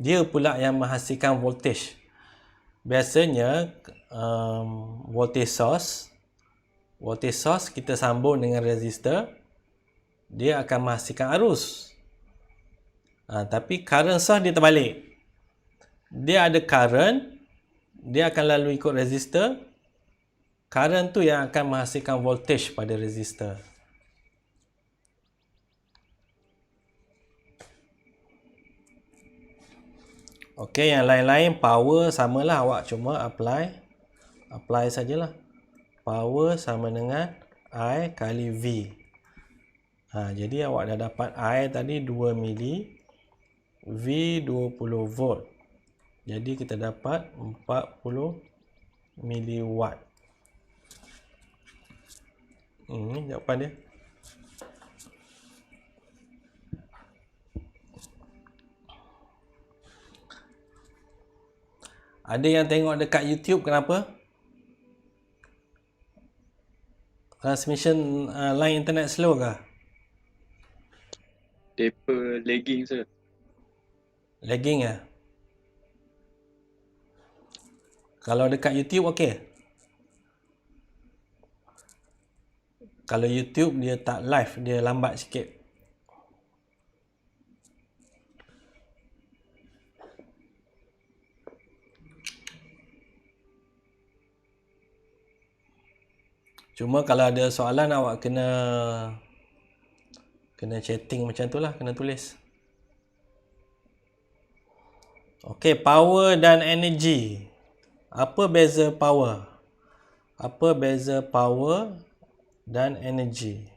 Dia pula yang menghasilkan voltage. Biasanya voltage source kita sambung dengan resistor, dia akan menghasilkan arus. Tapi current source dia terbalik. Dia ada current, dia akan lalu ikut resistor. Current tu yang akan menghasilkan voltage pada resistor. Okey, yang lain-lain power samalah, awak cuma apply sajalah. Power sama dengan I kali V. Jadi awak dah dapat I tadi 2 mili, V 20 volt. Jadi kita dapat 40 miliwatt. Ini jawapan dia. Ada yang tengok dekat YouTube, kenapa? Transmission line internet slow kah? Depa lagging sir. Lagging ya? Kalau dekat YouTube okey. Kalau YouTube dia tak live, dia lambat sikit. Cuma kalau ada soalan awak kena chatting macam tu lah, kena tulis. Okey, power dan energy. Apa beza power? Apa beza power dan energy?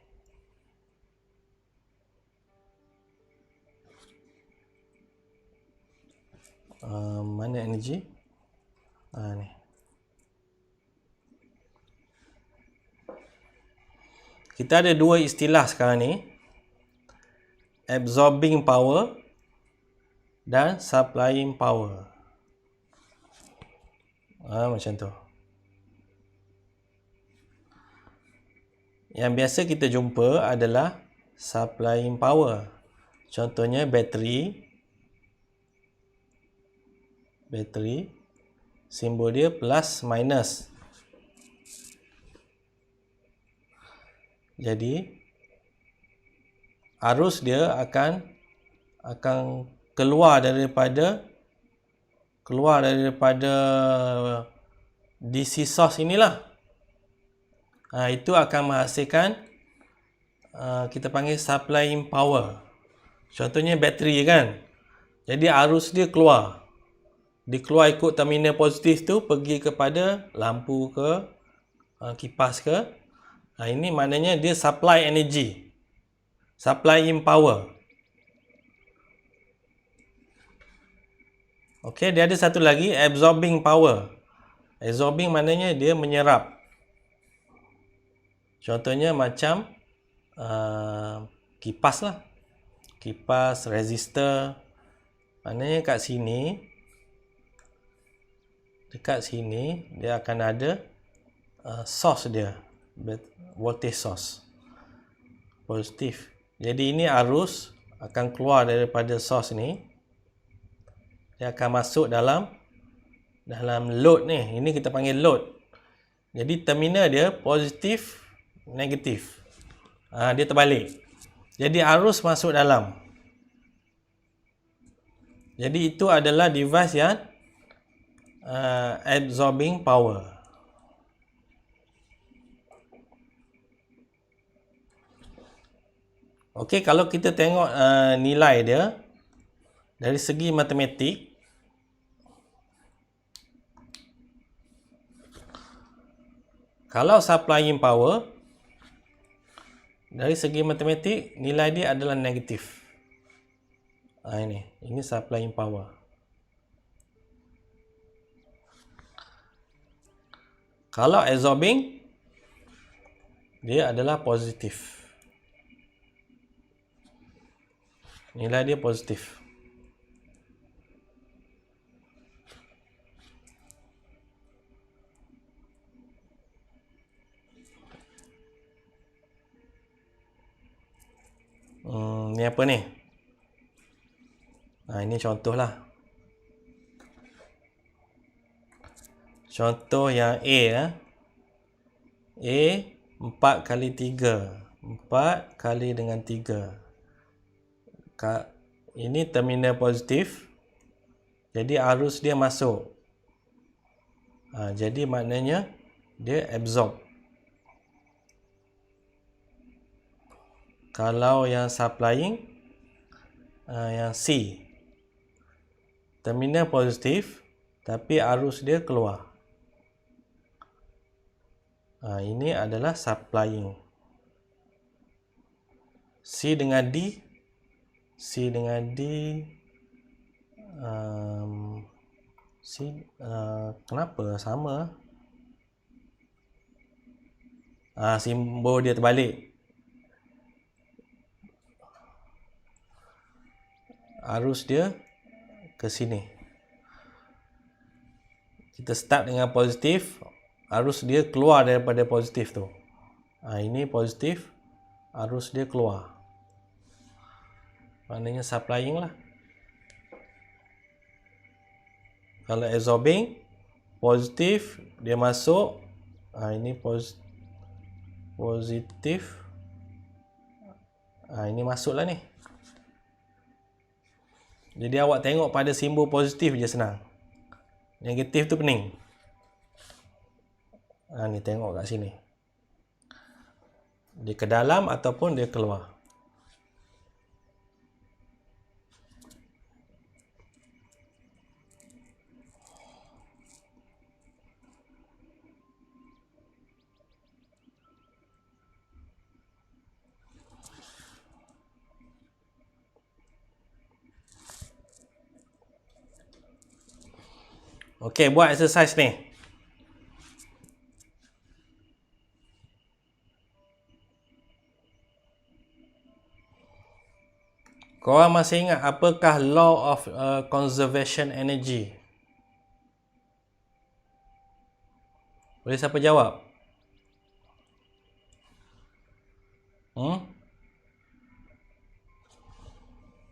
Mana energy? Ni. Kita ada dua istilah sekarang ni. Absorbing power dan supplying power. Macam tu. Yang biasa kita jumpa adalah supplying power. Contohnya bateri. Simbol dia plus minus. Jadi arus dia akan keluar daripada DC source inilah. Itu akan menghasilkan kita panggil supplying power. Contohnya bateri kan. Jadi arus dia keluar. Dia keluar ikut terminal positif tu pergi kepada lampu ke kipas ke. Ini maknanya dia supply energy. Supplying power. Okey, dia ada satu lagi, absorbing power. Absorbing maknanya dia menyerap. Contohnya macam kipas lah. Kipas, resistor. Maknanya kat sini, dekat sini, dia akan ada source dia. Voltage source. Positif. Jadi ini arus akan keluar daripada source ni. Dia akan masuk dalam load ni. Ini kita panggil load. Jadi terminal dia positif, negatif. Dia terbalik. Jadi arus masuk dalam. Jadi itu adalah device yang absorbing power. Okey, kalau kita tengok nilai dia dari segi matematik, kalau supplying power dari segi matematik nilai dia adalah negatif. Ini supplying power. Kalau absorbing dia adalah positif. Nilai dia positif. Ni apa ni? Ini contoh lah. Contoh yang A. A 4 kali 3. 4 kali dengan 3. Ini terminal positif. Jadi arus dia masuk. Jadi maknanya dia absorb. Kalau yang supplying, yang C, terminal positif tapi arus dia keluar. Ini adalah supplying. C dengan D, kenapa sama? Simbol dia terbalik. Arus dia ke sini. Kita start dengan positif, arus dia keluar daripada positif tu. Ini positif, arus dia keluar. Maknanya supplying lah. Kalau absorbing, positif, dia masuk. Ini positif. Ini masuklah ni. Jadi awak tengok pada simbol positif je senang. Negatif tu pening. Ni tengok kat sini. Dia ke dalam ataupun dia keluar. Okey, buat exercise ni. Korang masih ingat apakah law of conservation energy? Boleh siapa jawab?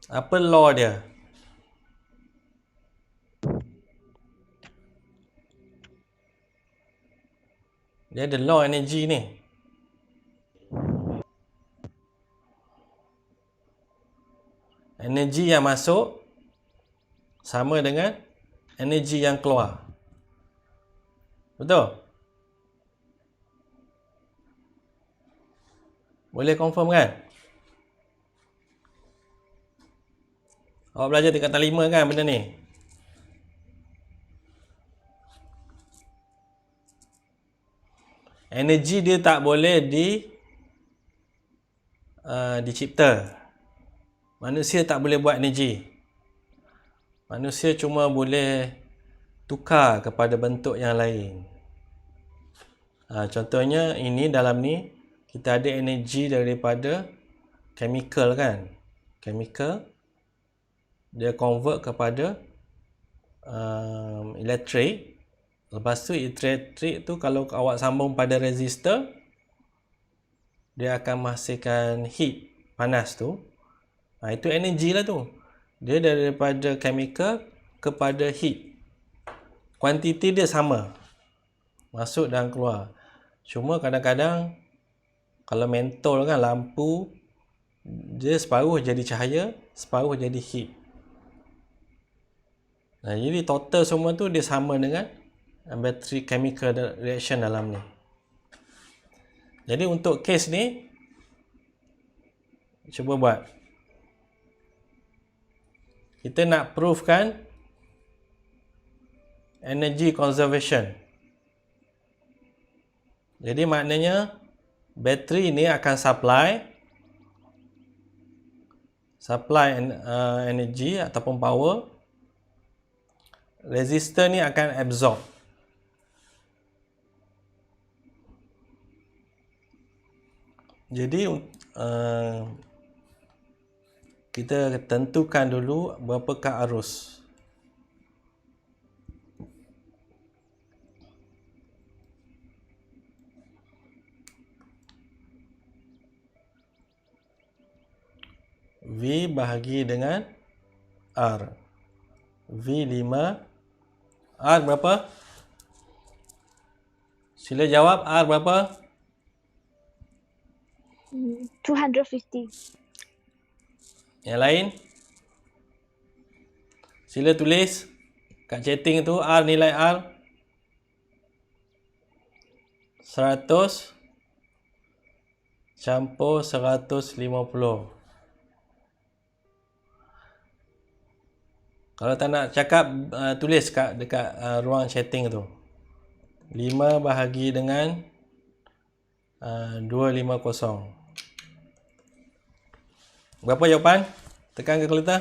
Apa law dia? Dia ada law energy ni. Energi yang masuk sama dengan energi yang keluar. Betul? Boleh confirm kan? Awak belajar tingkatan 5 kan benda ni? Energi dia tak boleh dicipta. Manusia tak boleh buat energi. Manusia cuma boleh tukar kepada bentuk yang lain. Contohnya ini dalam ni kita ada energi daripada chemical kan. Chemical dia convert kepada elektrik. Lepas tu elektrik tu kalau awak sambung pada resistor, dia akan menghasilkan heat, panas tu. Itu energi lah tu. Dia daripada chemical kepada heat. Kuantiti dia sama. Masuk dan keluar. Cuma kadang-kadang kalau mentol kan, lampu, dia separuh jadi cahaya, separuh jadi heat. Jadi total semua tu dia sama dengan battery chemical reaction dalam ni. Jadi untuk case ni, cuba buat. Kita nak prove kan energy conservation. Jadi maknanya bateri ni akan supply energy ataupun power. Resistor ni akan absorb. Jadi kita tentukan dulu berapakah arus. V bahagi dengan R. V5. R berapa? Sila jawab. R berapa? 250. Yang lain? Sila tulis kat chatting tu R, nilai R 100 campur 150. Kalau tak nak cakap, tulis dekat ruang chatting tu. 5 bahagi dengan 250. Berapa jawapan? Tekan kalkulator.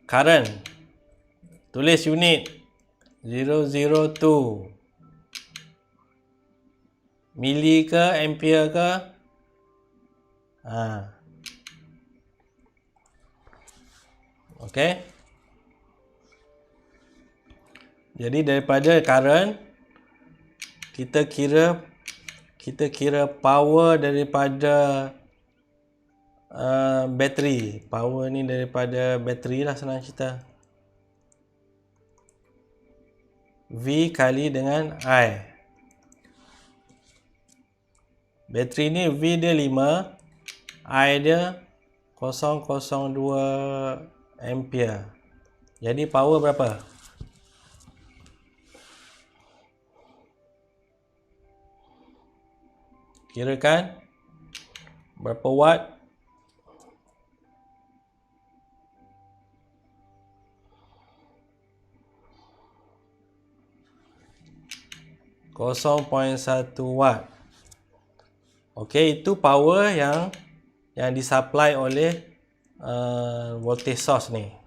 Current. Tulis unit 002. Mili ke ampere ke? Okey. Jadi daripada current kita kira power daripada bateri. Power ni daripada bateri lah, senang cerita. V kali dengan I. Bateri ni V dia 5, I dia 0.02 ampere. Jadi power berapa? Kirakan berapa watt? (0.1 watt). Okey, itu power yang disupply oleh voltage source ni.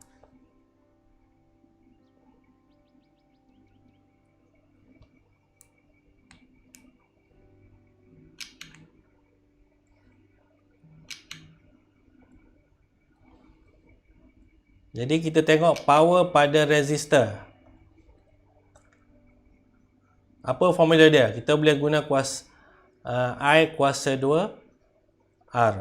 Jadi kita tengok power pada resistor. Apa formula dia? Kita boleh guna I kuasa 2 R.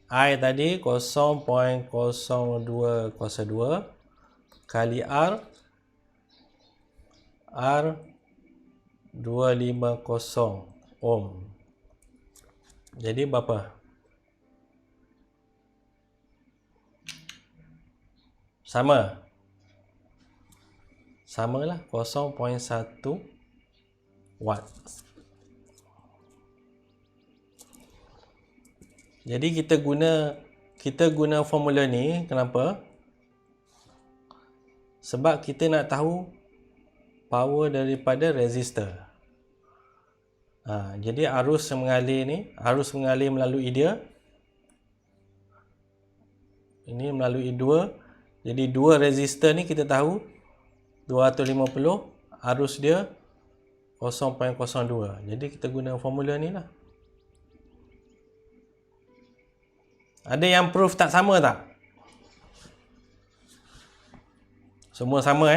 I tadi 0.02 kuasa 2 kali R 250 ohm. Jadi berapa? Samalah 0.1 watt. Jadi kita guna formula ni kenapa? Sebab kita nak tahu power daripada resistor. Jadi arus mengalir melalui dia. Ini melalui 2. Jadi 2 resistor ni kita tahu 250, arus dia 0.02. Jadi kita guna formula ni lah. Ada yang proof tak sama tak? Semua sama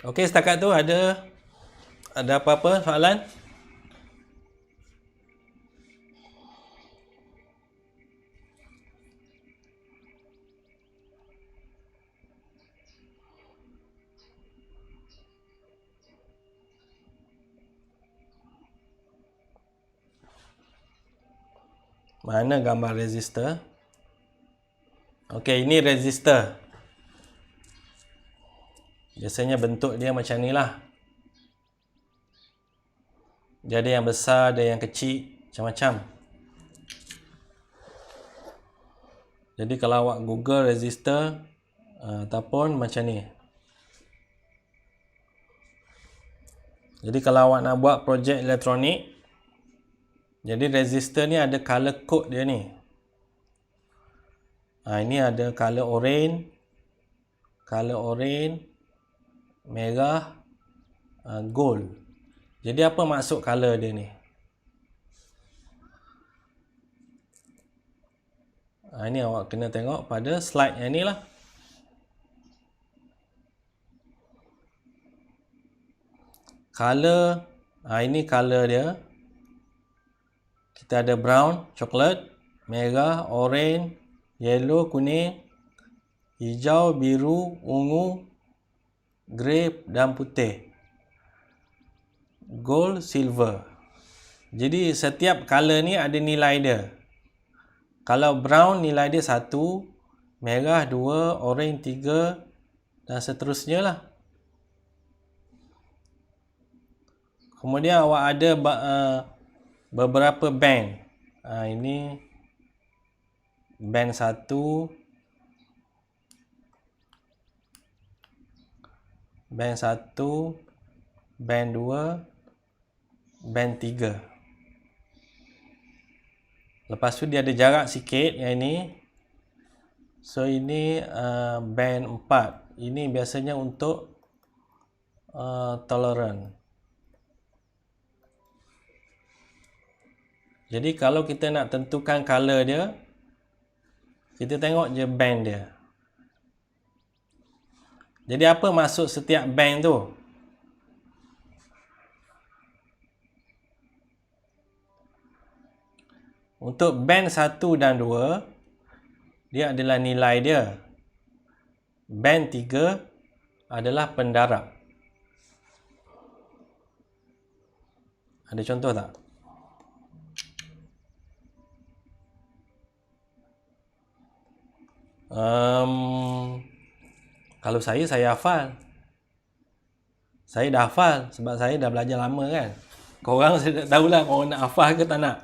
Okey, setakat tu ada apa-apa soalan? Mana gambar resistor? Okey, ini resistor. Biasanya bentuk dia macam ni lah. Dia ada yang besar, ada yang kecil, macam-macam. Jadi kalau awak Google resistor, ataupun macam ni. Jadi kalau awak nak buat projek elektronik, jadi resistor ni ada color code dia ni. Ini ada color orange, merah, gold. Jadi apa maksud color dia ni? Ini awak kena tengok pada slide yang ni lah. Color, ini color dia. Kita ada brown, coklat, merah, orange, yellow, kuning, hijau, biru, ungu, grey dan putih. Gold, silver. Jadi setiap color ni ada nilai dia. Kalau brown nilai dia 1, merah 2, orange 3 dan seterusnya lah. Kemudian awak ada beberapa band. Ini band 1, band 1, band 2, band 3. Lepas tu dia ada jarak sikit yang ini. So ini band 4. Ini biasanya untuk tolerant. Jadi kalau kita nak tentukan color dia, kita tengok je band dia. Jadi apa maksud setiap band tu? Untuk band 1 dan 2, dia adalah nilai dia. Band 3 adalah pendarab. Ada contoh tak? Kalau saya hafal. Saya dah hafal sebab saya dah belajar lama kan. Korang saya tak tahulah korang nak hafal ke tak nak.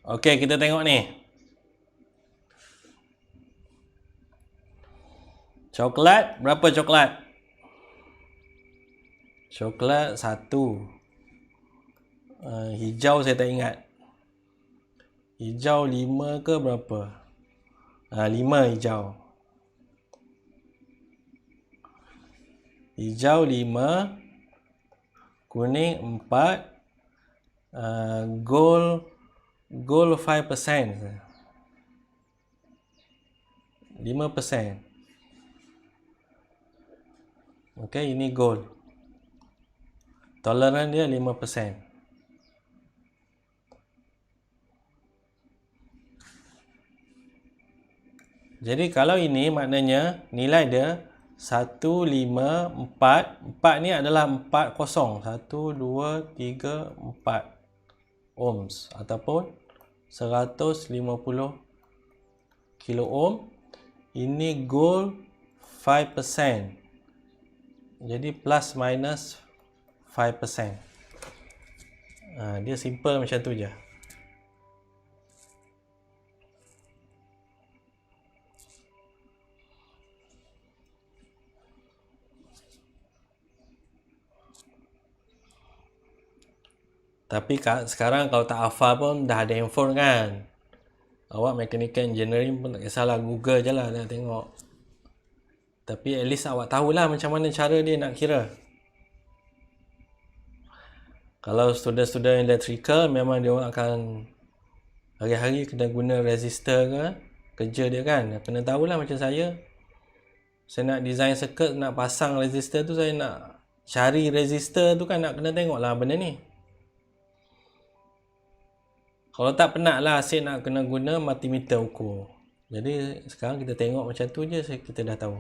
Okey, kita tengok ni. Coklat, berapa coklat? Coklat 1. Hijau saya tak ingat. Hijau 5 ke berapa? 5 hijau. Hijau 5, kuning 4, gold 5%. 5%. Okey, ini gold. Toleran dia 5%. Jadi kalau ini maknanya nilai dia 1, 5, 4. 4 ni adalah 4 kosong. 1, 2, 3, 4 ohms ataupun 150 kilo ohm. Ini gold 5%. Jadi plus minus 5%. Dia simple macam tu je. Tapi sekarang kalau tak hafal pun dah ada handphone kan. Awak mechanical engineering pun tak kisahlah, Google je lah nak tengok. Tapi at least awak tahulah macam mana cara dia nak kira. Kalau student-student electrical memang dia akan hari-hari kena guna resistor ke, kerja dia kan. Kena tahulah macam saya. Saya nak design circuit, nak pasang resistor tu, saya nak cari resistor tu kan, nak kena tengoklah benda ni. Kalau tak penat lah, asyik nak kena guna multimeter ukur. Jadi sekarang kita tengok macam tu je, kita dah tahu.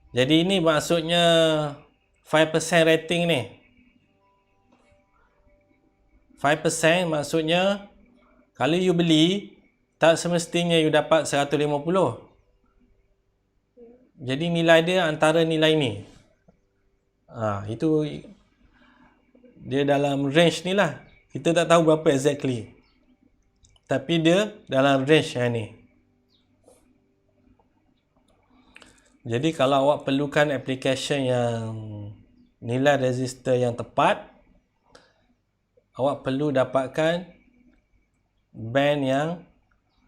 Jadi ini maksudnya 5% rating ni. 5% maksudnya kalau you beli, tak semestinya you dapat 150. Jadi nilai dia antara nilai ni. Itu Dia dalam range ni lah. Kita tak tahu berapa exactly. Tapi dia dalam range yang ni. Jadi kalau awak perlukan application yang nilai resistor yang tepat, awak perlu dapatkan band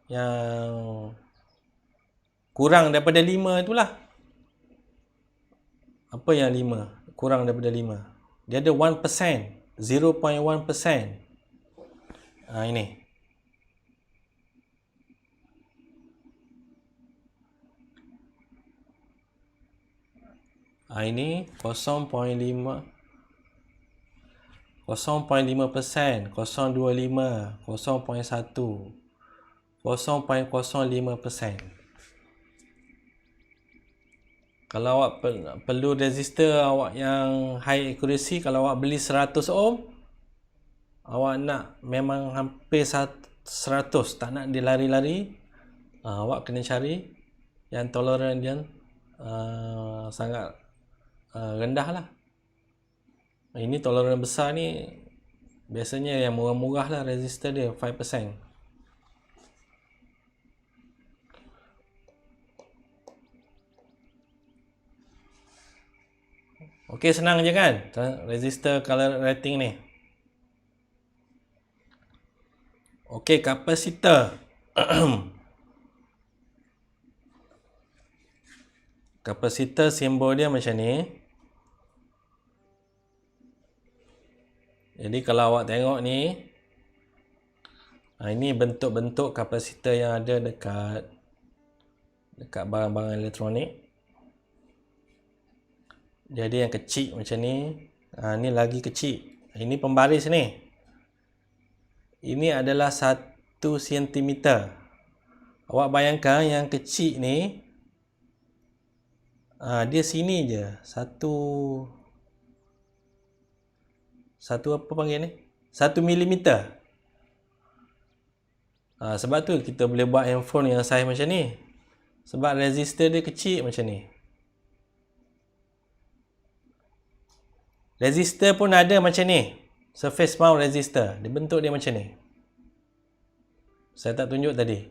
yang kurang daripada 5 itulah. Apa yang 5? Kurang daripada 5. Dia ada 1%, 0.1%. Ini. Ini 0.5%, 0.25, 0.1, 0.05%. Kalau awak perlu resistor awak yang high accuracy, kalau awak beli 100 ohm, awak nak memang hampir 100, tak nak dia lari-lari, awak kena cari yang toleran dia sangat rendah lah. Ini toleran besar ni biasanya yang murah-murah lah resistor dia 5%. Okey, senang je kan resistor color rating ni. Okey, kapasitor. Kapasitor simbol dia macam ni. Jadi kalau awak tengok ni, ini bentuk-bentuk kapasitor yang ada dekat barang-barang elektronik. Jadi yang kecil macam ni, ni lagi kecil. Ini pembaris ni. Ini adalah 1 cm. Awak bayangkan yang kecil ni, dia sini je. Satu apa panggil ni? 1 milimeter. Sebab tu kita boleh buat handphone yang saiz macam ni. Sebab resistor dia kecil macam ni. Resistor pun ada macam ni. Surface mount resistor. Dia bentuk dia macam ni. Saya tak tunjuk tadi.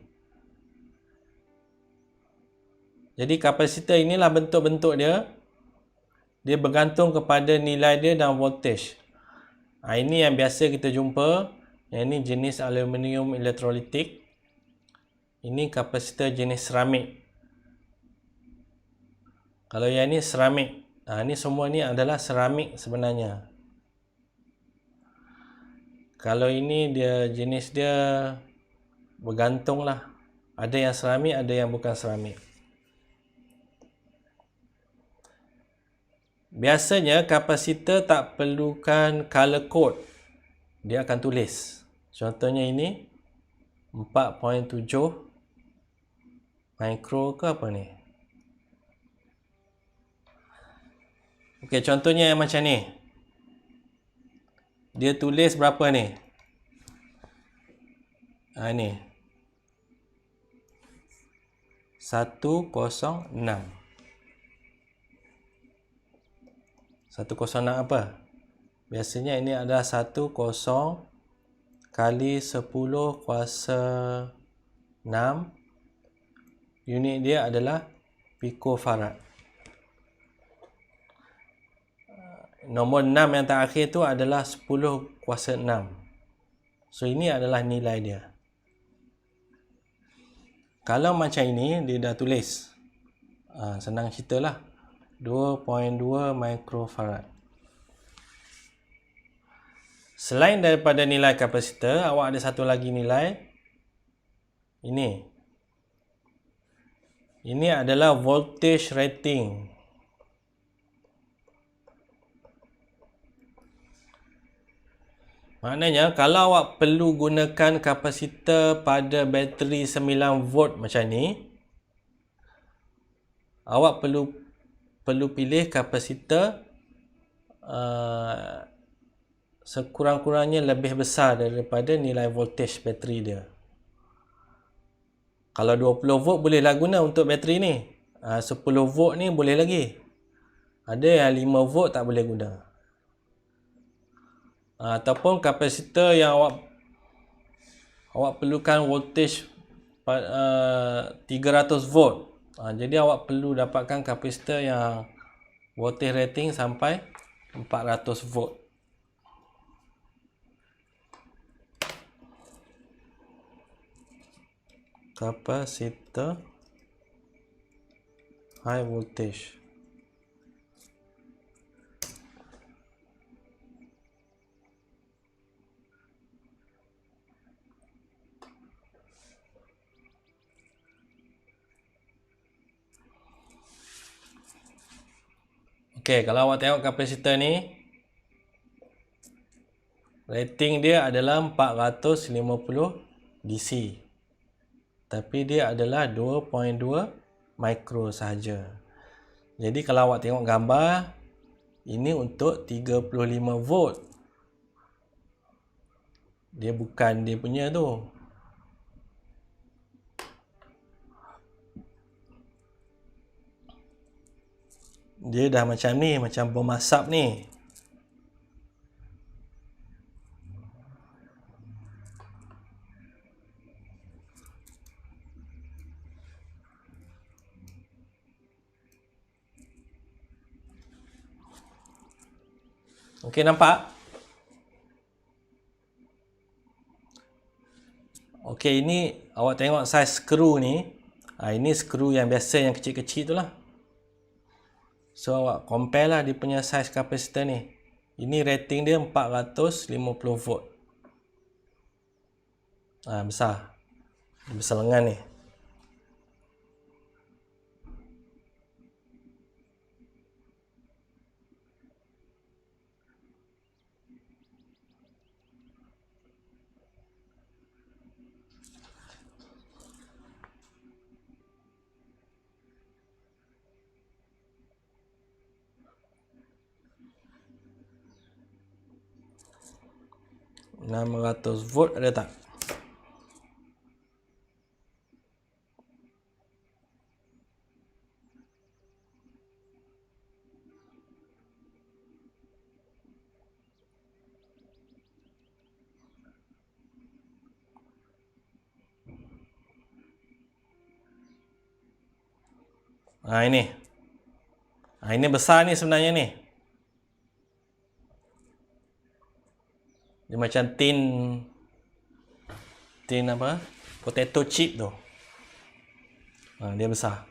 Jadi kapasitor inilah bentuk-bentuk dia. Dia bergantung kepada nilai dia dan voltage. Ini yang biasa kita jumpa. Yang ini jenis aluminium elektrolitik. Ini kapasitor jenis seramik. Kalau yang ini seramik. Ini semua ni adalah seramik sebenarnya. Kalau ini dia jenis dia bergantung lah. Ada yang seramik, ada yang bukan seramik. Biasanya kapasitor tak perlukan color code. Dia akan tulis. Contohnya ini 4.7 micro ke apa ni? Okey, contohnya yang macam ni. Dia tulis berapa ni? Ni 106. 106 apa? Biasanya ini adalah 10 kali 10 kuasa 6. Unit dia adalah picofarad. Nombor 6 yang terakhir tu adalah 10 kuasa 6. So ini adalah nilai dia. Kalau macam ini dia dah tulis, senang ceritalah, 2.2 microfarad. Selain daripada nilai kapasitor, awak ada satu lagi nilai. Ini adalah voltage rating. Maknanya kalau awak perlu gunakan kapasitor pada bateri 9 volt macam ni, awak perlu pilih kapasitor sekurang-kurangnya lebih besar daripada nilai voltage bateri dia. Kalau 20 volt bolehlah guna untuk bateri ni. 10 volt ni boleh lagi. Ada yang 5 volt tak boleh guna. Ataupun kapasitor yang awak perlukan voltage 300 volt. Jadi awak perlu dapatkan kapasitor yang voltage rating sampai 400 volt. Kapasitor high voltage. Okey, kalau awak tengok kapasitor ni, rating dia adalah 450 DC. Tapi dia adalah 2.2 mikro sahaja. Jadi kalau awak tengok gambar, ini untuk 35 volt. Dia bukan dia punya tu. Dia dah macam ni, macam bom asap ni. Okey, nampak? Okey, ini awak tengok saiz skru ni. Ini skru yang biasa, yang kecil-kecil tu lah. So awak compare lah dia punya saiz kapasitor ni. Ini rating dia 450 volt. Besar. Besar lengan ni. $600 volt ada tak? Ini. Ini besar ni sebenarnya ni. Dia macam tin apa? Potato chip tu. Dia besar.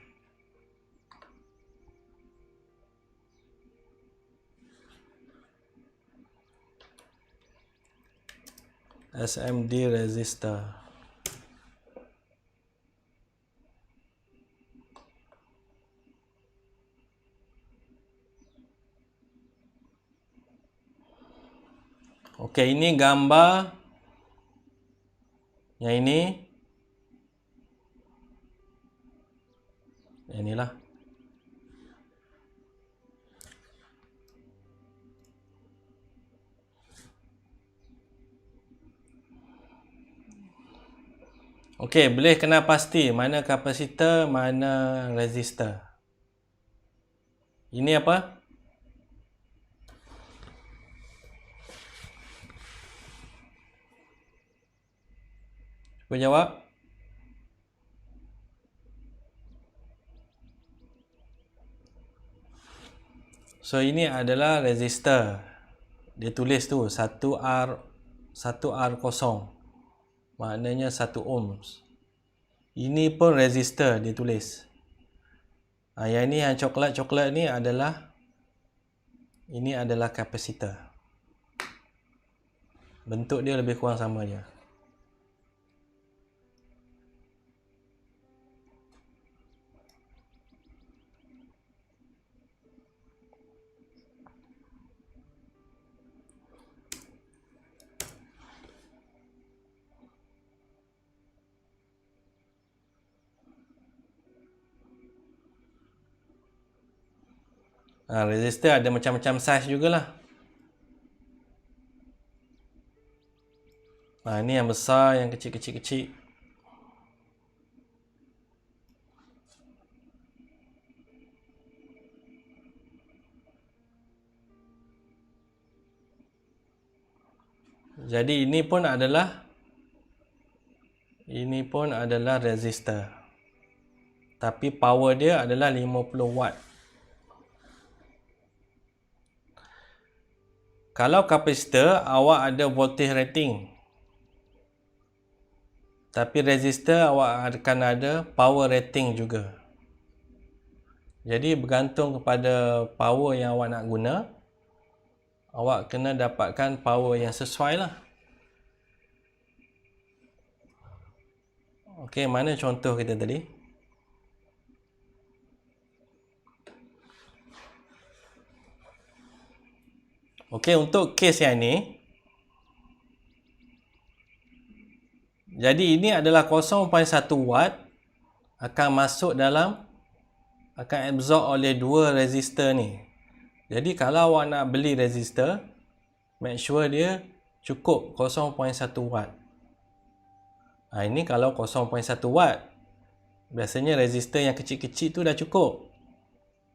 SMD resistor. Okey, ini gambar. Yang ini. Yang inilah. Okey, boleh kenal pasti mana kapasitor, mana resistor. Ini apa? Cuba jawab. So ini adalah resistor. Dia tulis tu 1R0. Maknanya 1 ohms. Ini pun resistor dia tulis. Yang ni, yang coklat-coklat ni adalah, ini adalah kapasitor. Bentuk dia lebih kurang sama je. Resistor ada macam-macam saiz jugalah. Ini yang besar, yang kecil-kecil-kecil. Jadi ini pun adalah resistor. Tapi power dia adalah 50 watt. Kalau kapasitor, awak ada voltage rating. Tapi resistor awak akan ada power rating juga. Jadi bergantung kepada power yang awak nak guna, awak kena dapatkan power yang sesuai lah. Okey, mana contoh kita tadi? Okey, untuk kes yang ni, jadi ini adalah 0.1 watt akan masuk dalam, akan absorb oleh dua resistor ni. Jadi kalau awak nak beli resistor, make sure dia cukup 0.1 watt. Ini kalau 0.1 watt. Biasanya resistor yang kecil-kecil tu dah cukup.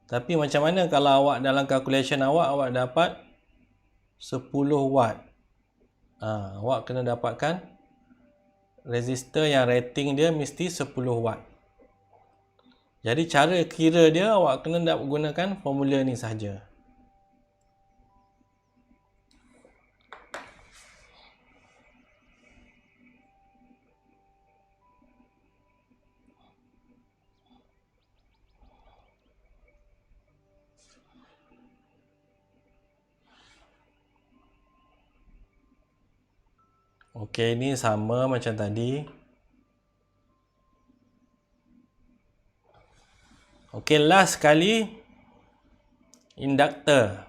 Tapi macam mana kalau awak dalam calculation awak dapat 10 watt. Awak kena dapatkan resistor yang rating dia mesti 10 watt. Jadi cara kira dia awak kena gunakan formula ni sahaja. Okey, ni sama macam tadi. Okey, last sekali induktor.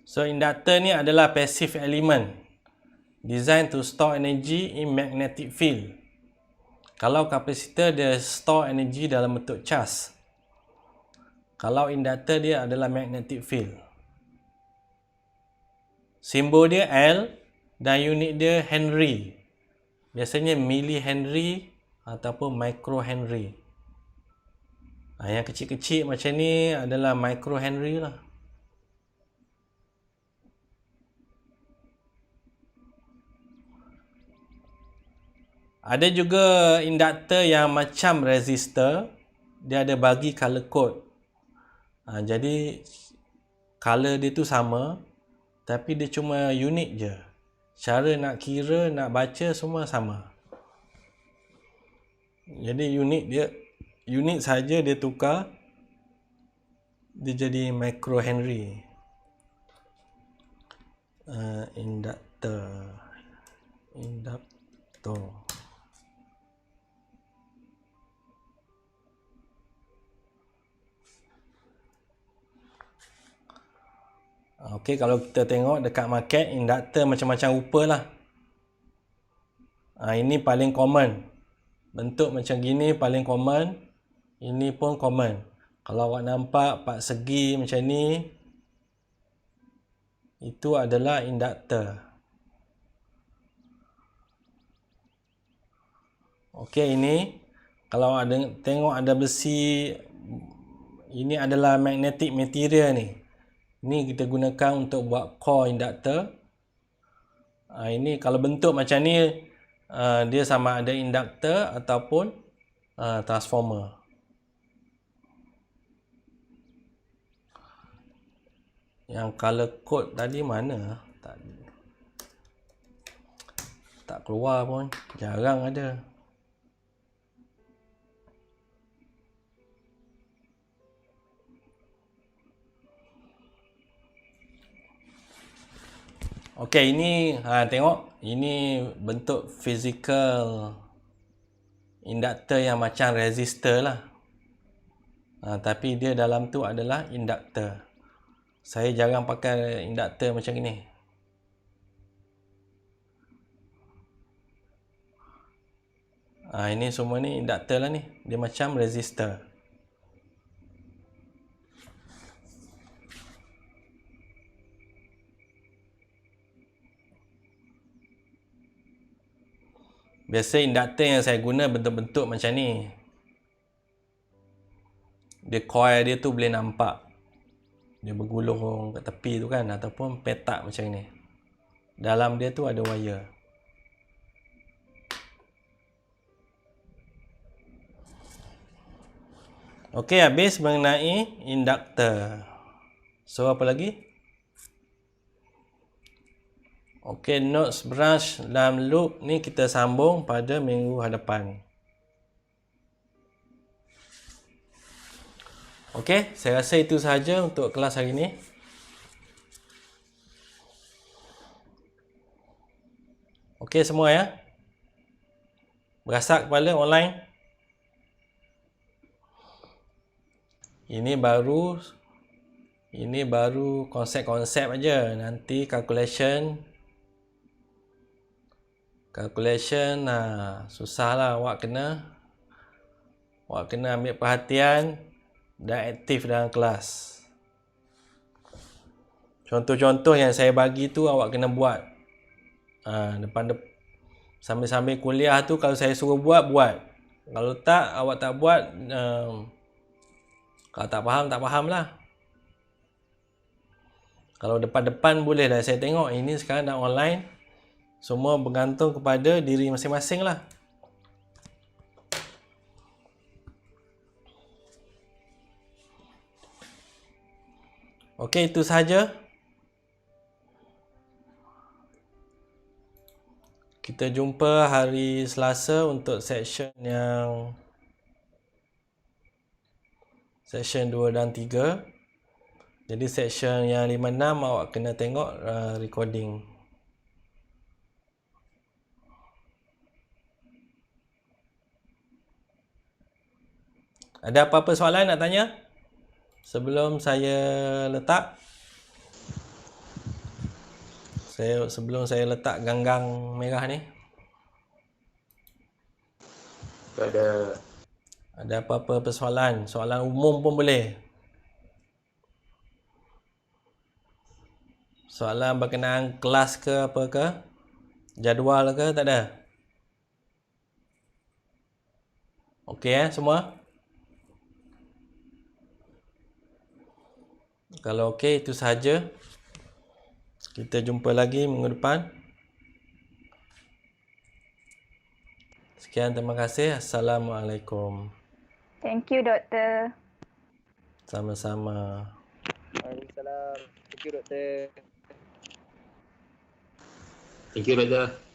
So induktor ni adalah passive element designed to store energy in magnetic field. Kalau kapasitor dia store energy dalam bentuk charge. Kalau induktor dia adalah magnetic field. Simbol dia L dan unit dia Henry. Biasanya millihenry ataupun microhenry. Yang kecil-kecil macam ni adalah microhenry lah. Ada juga induktor yang macam resistor, dia ada bagi color code. Jadi color dia tu sama, tapi dia cuma unit je. Cara nak kira, nak baca semua sama. Jadi unit saja dia tukar, dia jadi microhenry. Induktor. Okey, kalau kita tengok dekat market, induktor macam-macam rupa lah. Ini paling common. Bentuk macam gini paling common. Ini pun common. Kalau awak nampak part segi macam ni, itu adalah induktor. Okey, ini kalau ada tengok ada besi, ini adalah magnetic material ni. Ini kita gunakan untuk buat core induktor. Ini kalau bentuk macam ni, dia sama ada induktor ataupun transformer. Yang color code tadi mana? Tak keluar pun. Jarang ada. Okey, ini tengok, ini bentuk physical induktor yang macam resistor lah. Tapi dia dalam tu adalah induktor. Saya jarang pakai induktor macam ni. Ini semua ni induktor lah ni. Dia macam resistor. Biasa induktor yang saya guna bentuk-bentuk macam ni. Dia coil dia tu boleh nampak. Dia bergulung kat tepi tu kan. Ataupun petak macam ni. dalam dia tu ada wire. Okey, habis mengenai induktor. So apa lagi? Okey, notes branch dalam loop ni kita sambung pada minggu hadapan. Okey, saya rasa itu sahaja untuk kelas hari ini. Okey semua ya. Berasak kepala online. Ini baru konsep-konsep aja. Nanti calculation susahlah, awak kena ambil perhatian dan aktif dalam kelas. Contoh-contoh yang saya bagi tu awak kena buat. Sambil-sambil kuliah tu kalau saya suruh buat. Kalau tak, awak tak buat, kalau tak faham lah. Kalau depan-depan boleh lah saya tengok. Ini sekarang dah online. Semua bergantung kepada diri masing-masing lah. Okey, itu sahaja. Kita jumpa hari Selasa untuk section 2 dan 3. Jadi section yang 5-6 awak kena tengok recording. Ada apa-apa soalan nak tanya? Sebelum saya letak. Sebelum saya letak ganggang merah ni. Tak ada. Ada apa-apa persoalan? Soalan umum pun boleh. Soalan berkenaan kelas ke apa ke? Jadual ke? Tak ada? Okey semua? Kalau okey, itu sahaja. Kita jumpa lagi minggu depan. Sekian, terima kasih. Assalamualaikum. Thank you, Doktor. Sama-sama. Waalaikumsalam. Thank you, Doktor. Thank you, Doktor.